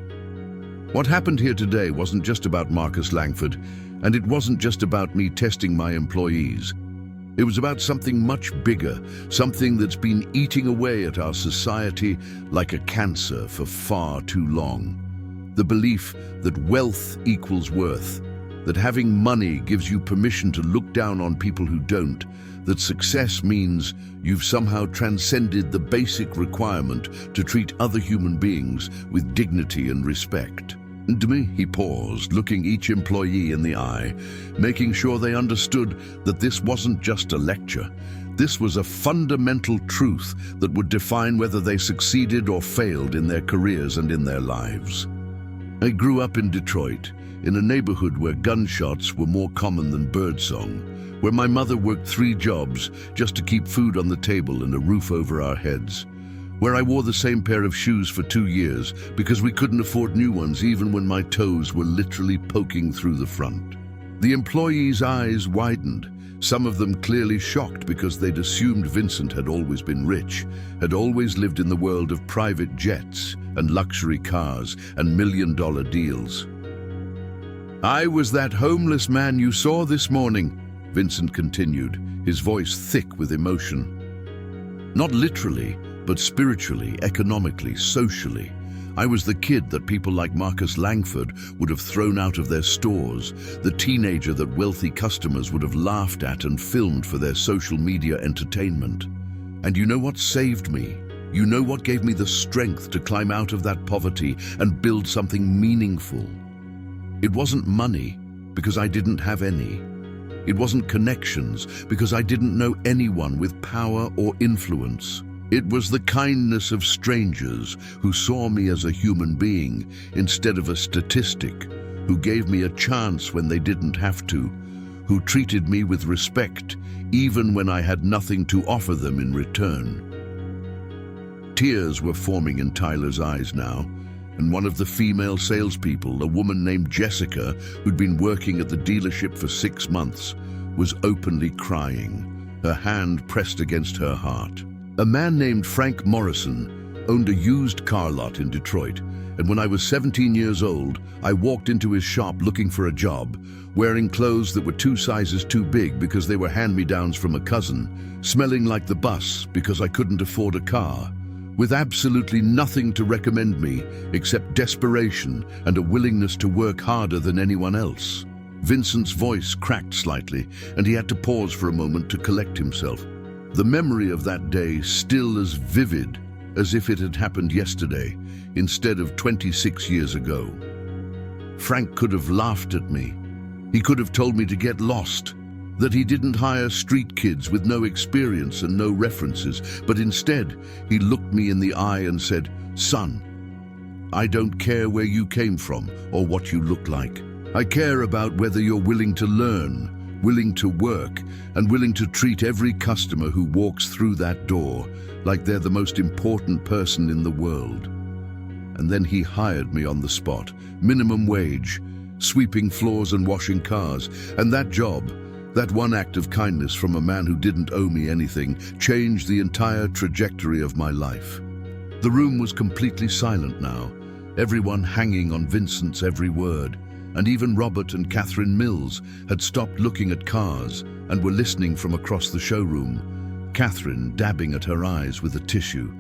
What happened here today wasn't just about Marcus Langford, and it wasn't just about me testing my employees. It was about something much bigger, something that's been eating away at our society like a cancer for far too long. The belief that wealth equals worth, that having money gives you permission to look down on people who don't, that success means you've somehow transcended the basic requirement to treat other human beings with dignity and respect. And to me, he paused, looking each employee in the eye, making sure they understood that this wasn't just a lecture. This was a fundamental truth that would define whether they succeeded or failed in their careers and in their lives. I grew up in Detroit, in a neighborhood where gunshots were more common than birdsong, where my mother worked 3 jobs just to keep food on the table and a roof over our heads, where I wore the same pair of shoes for 2 years because we couldn't afford new ones even when my toes were literally poking through the front. The employees' eyes widened, some of them clearly shocked because they'd assumed Vincent had always been rich, had always lived in the world of private jets and luxury cars and million-dollar deals. "I was that homeless man you saw this morning," Vincent continued, his voice thick with emotion. "Not literally, but spiritually, economically, socially. I was the kid that people like Marcus Langford would have thrown out of their stores, the teenager that wealthy customers would have laughed at and filmed for their social media entertainment. And you know what saved me? You know what gave me the strength to climb out of that poverty and build something meaningful? It wasn't money, because I didn't have any. It wasn't connections, because I didn't know anyone with power or influence. It was the kindness of strangers who saw me as a human being instead of a statistic, who gave me a chance when they didn't have to, who treated me with respect even when I had nothing to offer them in return. Tears were forming in Tyler's eyes now, and one of the female salespeople, a woman named Jessica, who'd been working at the dealership for 6 months, was openly crying, her hand pressed against her heart. A man named Frank Morrison owned a used car lot in Detroit, and when I was 17 years old, I walked into his shop looking for a job, wearing clothes that were 2 sizes too big because they were hand-me-downs from a cousin, smelling like the bus because I couldn't afford a car, with absolutely nothing to recommend me except desperation and a willingness to work harder than anyone else. Vincent's voice cracked slightly, and he had to pause for a moment to collect himself. The memory of that day still as vivid as if it had happened yesterday, instead of 26 years ago. Frank could have laughed at me. He could have told me to get lost, that he didn't hire street kids with no experience and no references, but instead he looked me in the eye and said, "Son, I don't care where you came from or what you look like. I care about whether you're willing to learn, willing to work, and willing to treat every customer who walks through that door like they're the most important person in the world." And then he hired me on the spot, minimum wage, sweeping floors and washing cars. And that job, that one act of kindness from a man who didn't owe me anything, changed the entire trajectory of my life. The room was completely silent now, everyone hanging on Vincent's every word, and even Robert and Catherine Mills had stopped looking at cars and were listening from across the showroom, Catherine dabbing at her eyes with a tissue.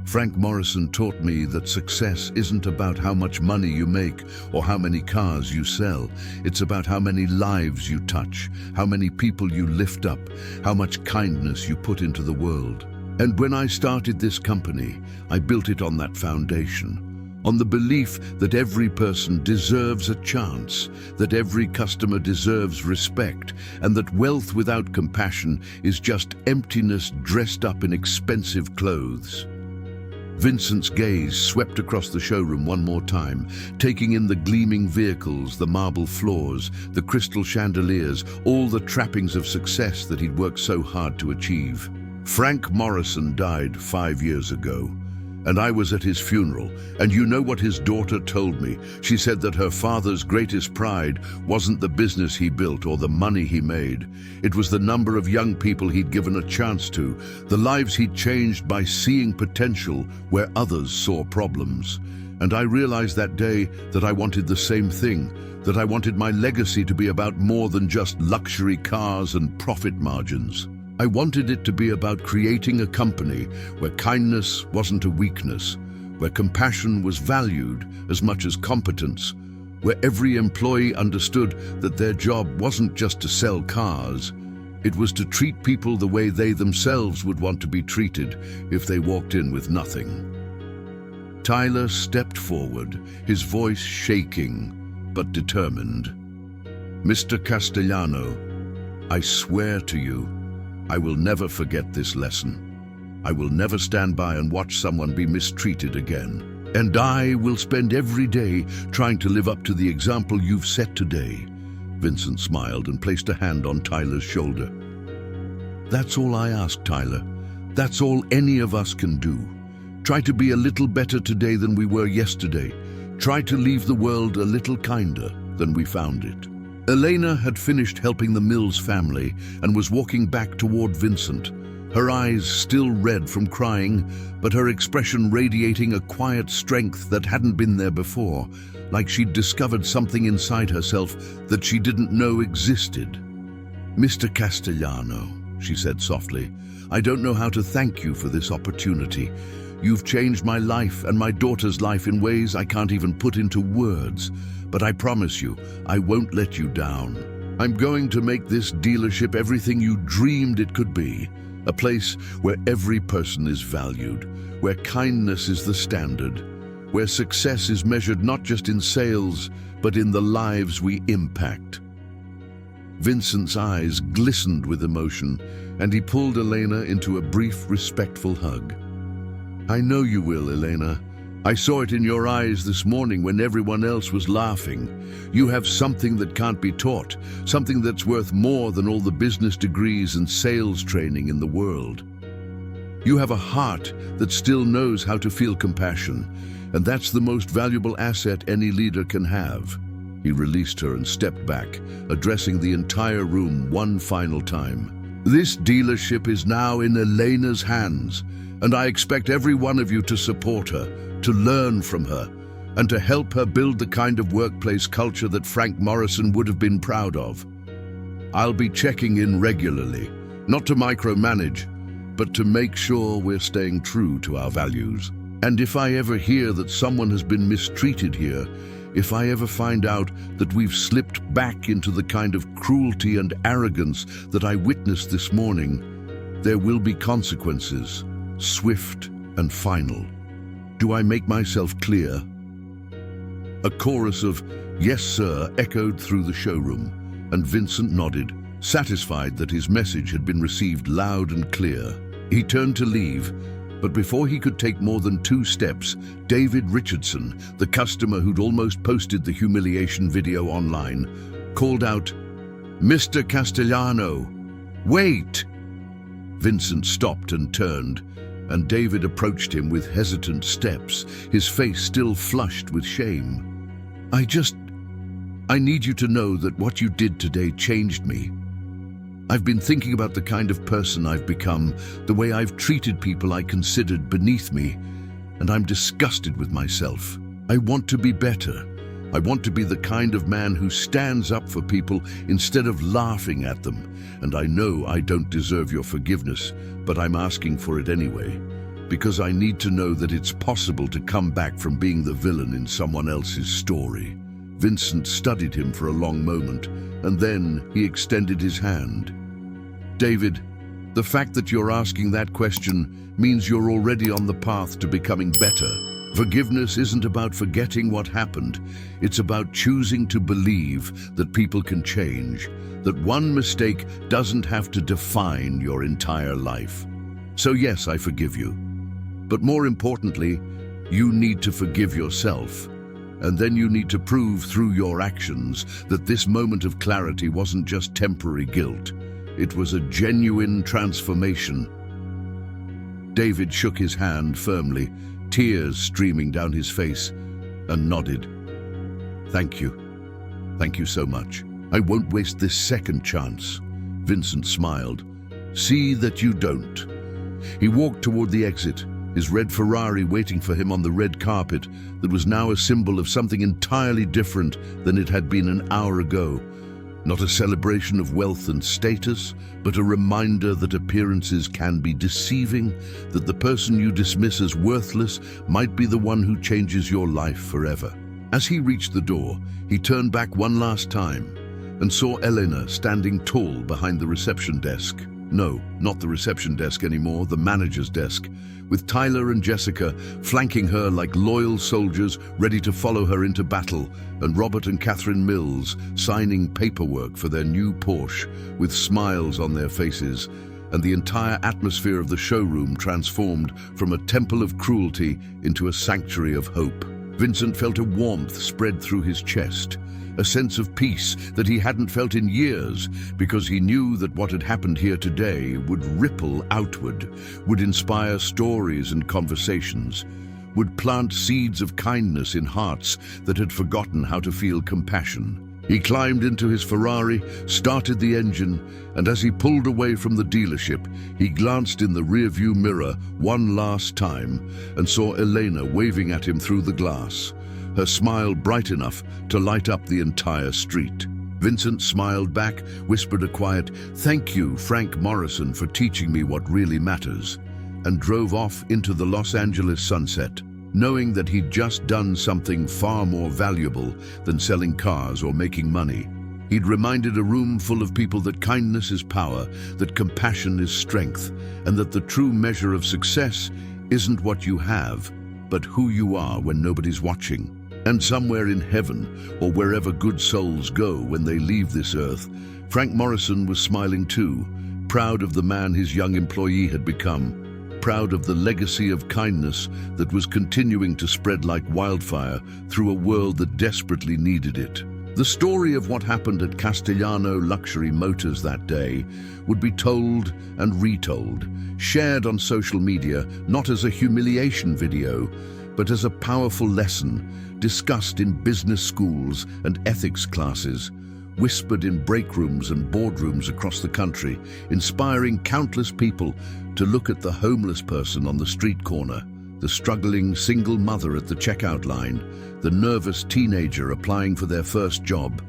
Frank Morrison taught me that success isn't about how much money you make or how many cars you sell. It's about how many lives you touch, how many people you lift up, how much kindness you put into the world. And when I started this company, I built it on that foundation, on the belief that every person deserves a chance, that every customer deserves respect, and that wealth without compassion is just emptiness dressed up in expensive clothes. Vincent's gaze swept across the showroom one more time, taking in the gleaming vehicles, the marble floors, the crystal chandeliers, all the trappings of success that he'd worked so hard to achieve. Frank Morrison died 5 years ago, and I was at his funeral, and you know what his daughter told me. She said that her father's greatest pride wasn't the business he built or the money he made. It was the number of young people he'd given a chance to, the lives he'd changed by seeing potential where others saw problems. And I realized that day that I wanted the same thing, that I wanted my legacy to be about more than just luxury cars and profit margins. I wanted it to be about creating a company where kindness wasn't a weakness, where compassion was valued as much as competence, where every employee understood that their job wasn't just to sell cars, it was to treat people the way they themselves would want to be treated if they walked in with nothing. Tyler stepped forward, his voice shaking but determined. "Mr. Castellano, I swear to you, I will never forget this lesson. I will never stand by and watch someone be mistreated again. And I will spend every day trying to live up to the example you've set today." Vincent smiled and placed a hand on Tyler's shoulder. "That's all I ask, Tyler. That's all any of us can do. Try to be a little better today than we were yesterday. Try to leave the world a little kinder than we found it." Elena had finished helping the Mills family and was walking back toward Vincent, her eyes still red from crying, but her expression radiating a quiet strength that hadn't been there before, like she'd discovered something inside herself that she didn't know existed. "Mr. Castellano," she said softly, "I don't know how to thank you for this opportunity. You've changed my life and my daughter's life in ways I can't even put into words. But I promise you, I won't let you down. I'm going to make this dealership everything you dreamed it could be. A place where every person is valued, where kindness is the standard, where success is measured not just in sales, but in the lives we impact." Vincent's eyes glistened with emotion, and he pulled Elena into a brief, respectful hug. "I know you will, Elena. I saw it in your eyes this morning when everyone else was laughing. You have something that can't be taught, something that's worth more than all the business degrees and sales training in the world. You have a heart that still knows how to feel compassion, and that's the most valuable asset any leader can have. He released her and stepped back, addressing the entire room one final time. This dealership is now in Elena's hands, and I expect every one of you to support her, to learn from her, and to help her build the kind of workplace culture that Frank Morrison would have been proud of. I'll be checking in regularly, not to micromanage, but to make sure we're staying true to our values. And if I ever hear that someone has been mistreated here, if I ever find out that we've slipped back into the kind of cruelty and arrogance that I witnessed this morning, there will be consequences, swift and final. Do I make myself clear? A chorus of "Yes, sir" echoed through the showroom, and Vincent nodded, satisfied that his message had been received loud and clear. He turned to leave, but before he could take more than 2 steps, David Richardson, the customer who'd almost posted the humiliation video online, called out, "Mr. Castellano, wait!" Vincent stopped and turned, and David approached him with hesitant steps, his face still flushed with shame. I need you to know that what you did today changed me. I've been thinking about the kind of person I've become, the way I've treated people I considered beneath me, and I'm disgusted with myself. I want to be better. I want to be the kind of man who stands up for people instead of laughing at them. And I know I don't deserve your forgiveness, but I'm asking for it anyway, because I need to know that it's possible to come back from being the villain in someone else's story. Vincent studied him for a long moment, and then he extended his hand. David, the fact that you're asking that question means you're already on the path to becoming better. Forgiveness isn't about forgetting what happened. It's about choosing to believe that people can change, that one mistake doesn't have to define your entire life. So yes, I forgive you. But more importantly, you need to forgive yourself. And then you need to prove through your actions that this moment of clarity wasn't just temporary guilt. It was a genuine transformation. David shook his hand firmly, tears streaming down his face, and nodded. Thank you. Thank you so much. I won't waste this second chance. Vincent smiled. See that you don't. He walked toward the exit, his red Ferrari waiting for him on the red carpet that was now a symbol of something entirely different than it had been an hour ago. Not a celebration of wealth and status, but a reminder that appearances can be deceiving, that the person you dismiss as worthless might be the one who changes your life forever. As he reached the door, he turned back one last time and saw Elena standing tall behind the reception desk. No, not the reception desk anymore, the manager's desk, with Tyler and Jessica flanking her like loyal soldiers ready to follow her into battle, and Robert and Catherine Mills signing paperwork for their new Porsche with smiles on their faces, and the entire atmosphere of the showroom transformed from a temple of cruelty into a sanctuary of hope. Vincent felt a warmth spread through his chest, a sense of peace that he hadn't felt in years, because he knew that what had happened here today would ripple outward, would inspire stories and conversations, would plant seeds of kindness in hearts that had forgotten how to feel compassion. He climbed into his Ferrari, started the engine, and as he pulled away from the dealership, he glanced in the rearview mirror one last time and saw Elena waving at him through the glass, her smile bright enough to light up the entire street. Vincent smiled back, whispered a quiet, "Thank you, Frank Morrison, for teaching me what really matters," and drove off into the Los Angeles sunset, knowing that he'd just done something far more valuable than selling cars or making money. He'd reminded a room full of people that kindness is power, that compassion is strength, and that the true measure of success isn't what you have, but who you are when nobody's watching. And somewhere in heaven, or wherever good souls go when they leave this earth, Frank Morrison was smiling too, proud of the man his young employee had become. proud of the legacy of kindness that was continuing to spread like wildfire through a world that desperately needed it. The story of what happened at Castellano Luxury Motors that day would be told and retold, shared on social media, not as a humiliation video, but as a powerful lesson discussed in business schools and ethics classes, whispered in break rooms and boardrooms across the country, inspiring countless people to look at the homeless person on the street corner, the struggling single mother at the checkout line, the nervous teenager applying for their first job,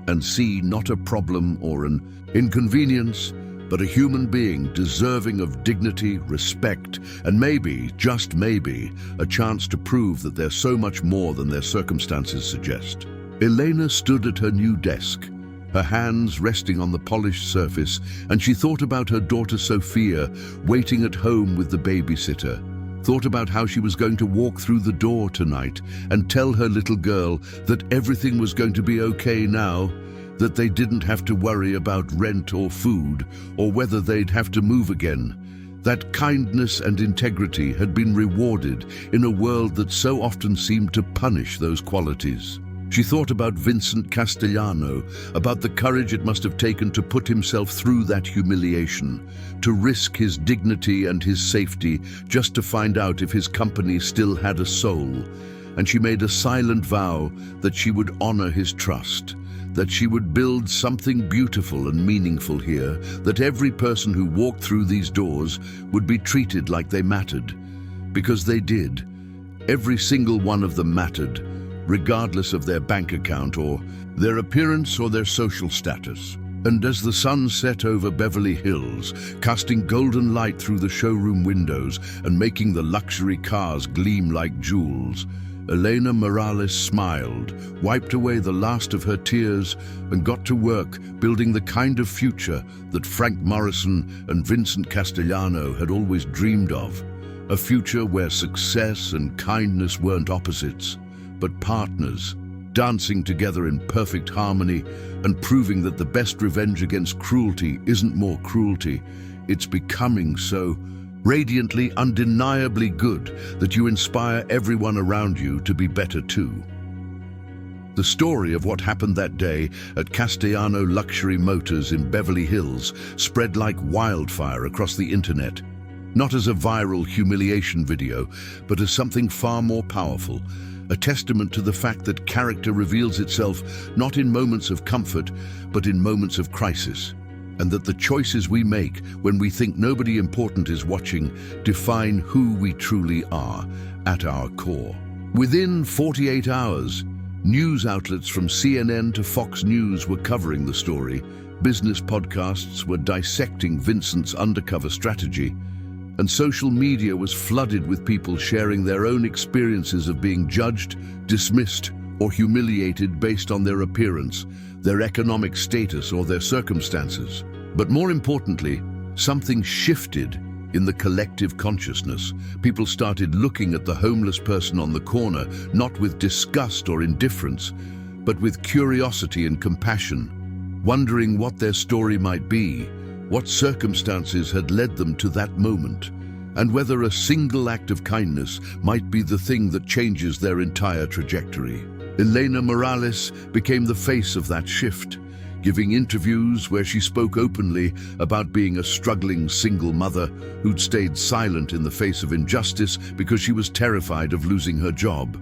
and see not a problem or an inconvenience, but a human being deserving of dignity, respect, and maybe, just maybe, a chance to prove that they're so much more than their circumstances suggest. Elena stood at her new desk, her hands resting on the polished surface, and she thought about her daughter Sophia waiting at home with the babysitter, thought about how she was going to walk through the door tonight and tell her little girl that everything was going to be okay now, that they didn't have to worry about rent or food or whether they'd have to move again, that kindness and integrity had been rewarded in a world that so often seemed to punish those qualities. She thought about Vincent Castellano, about the courage it must have taken to put himself through that humiliation, to risk his dignity and his safety just to find out if his company still had a soul. And she made a silent vow that she would honor his trust, that she would build something beautiful and meaningful here, that every person who walked through these doors would be treated like they mattered. Because they did. Every single one of them mattered, regardless of their bank account or their appearance or their social status. And as the sun set over Beverly Hills, casting golden light through the showroom windows and making the luxury cars gleam like jewels, Elena Morales smiled, wiped away the last of her tears, and got to work building the kind of future that Frank Morrison and Vincent Castellano had always dreamed of. A future where success and kindness weren't opposites, but partners, dancing together in perfect harmony and proving that the best revenge against cruelty isn't more cruelty, it's becoming so radiantly, undeniably good that you inspire everyone around you to be better too. The story of what happened that day at Castellano Luxury Motors in Beverly Hills spread like wildfire across the internet, not as a viral humiliation video, but as something far more powerful, a testament to the fact that character reveals itself not in moments of comfort, but in moments of crisis, and that the choices we make when we think nobody important is watching define who we truly are at our core. Within 48 hours, news outlets from CNN to Fox News were covering the story, business podcasts were dissecting Vincent's undercover strategy, and social media was flooded with people sharing their own experiences of being judged, dismissed, or humiliated based on their appearance, their economic status, or their circumstances. But more importantly, something shifted in the collective consciousness. People started looking at the homeless person on the corner, not with disgust or indifference, but with curiosity and compassion, wondering what their story might be, what circumstances had led them to that moment, and whether a single act of kindness might be the thing that changes their entire trajectory. Elena Morales became the face of that shift, giving interviews where she spoke openly about being a struggling single mother who'd stayed silent in the face of injustice because she was terrified of losing her job,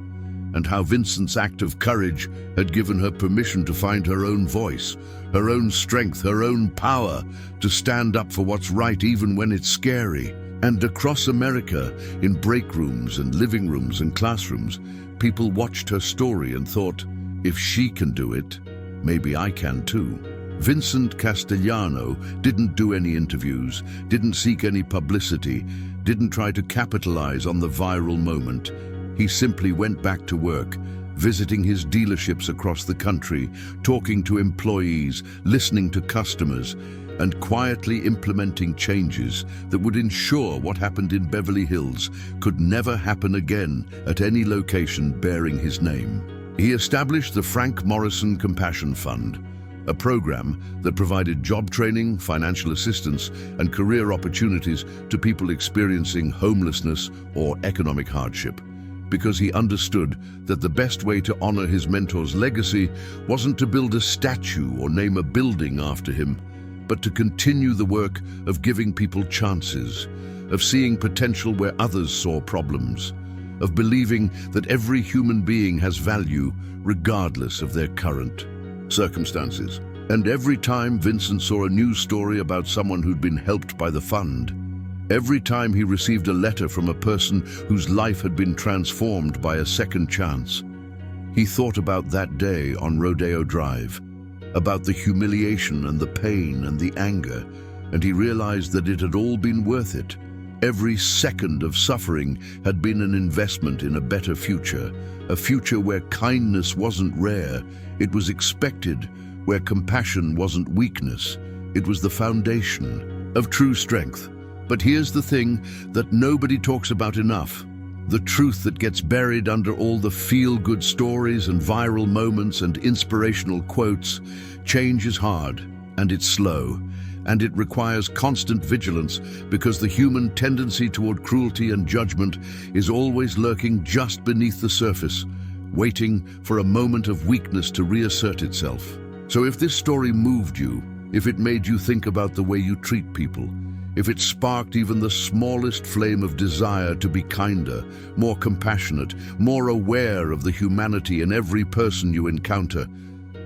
and how Vincent's act of courage had given her permission to find her own voice, her own strength, her own power, to stand up for what's right even when it's scary. And across America, in break rooms and living rooms and classrooms, people watched her story and thought, if she can do it, maybe I can too. Vincent Castellano didn't do any interviews, didn't seek any publicity, didn't try to capitalize on the viral moment. He simply went back to work, visiting his dealerships across the country, talking to employees, listening to customers, and quietly implementing changes that would ensure what happened in Beverly Hills could never happen again at any location bearing his name. He established the Frank Morrison Compassion Fund, a program that provided job training, financial assistance, and career opportunities to people experiencing homelessness or economic hardship, because he understood that the best way to honor his mentor's legacy wasn't to build a statue or name a building after him, but to continue the work of giving people chances, of seeing potential where others saw problems, of believing that every human being has value regardless of their current circumstances. And every time Vincent saw a news story about someone who'd been helped by the fund, every time he received a letter from a person whose life had been transformed by a second chance, he thought about that day on Rodeo Drive, about the humiliation and the pain and the anger, and he realized that it had all been worth it. Every second of suffering had been an investment in a better future, a future where kindness wasn't rare, it was expected, where compassion wasn't weakness, it was the foundation of true strength. But here's the thing that nobody talks about enough. The truth that gets buried under all the feel-good stories and viral moments and inspirational quotes. Change is hard, and it's slow, and it requires constant vigilance because the human tendency toward cruelty and judgment is always lurking just beneath the surface, waiting for a moment of weakness to reassert itself. So if this story moved you, if it made you think about the way you treat people, if it sparked even the smallest flame of desire to be kinder, more compassionate, more aware of the humanity in every person you encounter,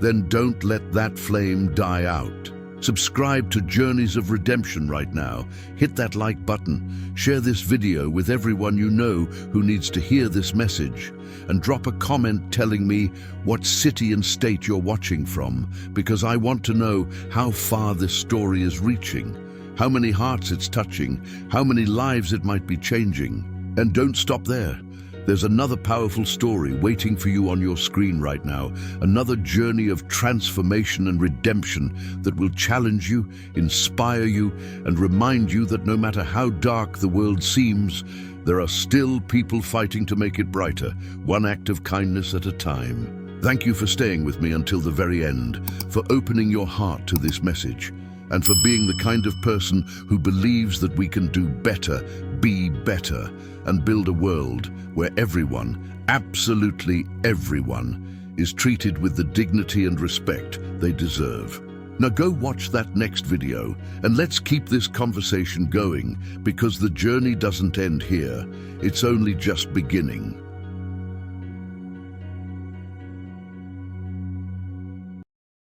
then don't let that flame die out. Subscribe to Journeys of Redemption right now. Hit that like button. Share this video with everyone you know who needs to hear this message. And drop a comment telling me what city and state you're watching from, because I want to know how far this story is reaching, how many hearts it's touching, how many lives it might be changing. And don't stop there. There's another powerful story waiting for you on your screen right now, another journey of transformation and redemption that will challenge you, inspire you, and remind you that no matter how dark the world seems, there are still people fighting to make it brighter, one act of kindness at a time. Thank you for staying with me until the very end, for opening your heart to this message, and for being the kind of person who believes that we can do better, be better, and build a world where everyone, absolutely everyone, is treated with the dignity and respect they deserve. Now go watch that next video, and let's keep this conversation going, because the journey doesn't end here. It's only just beginning.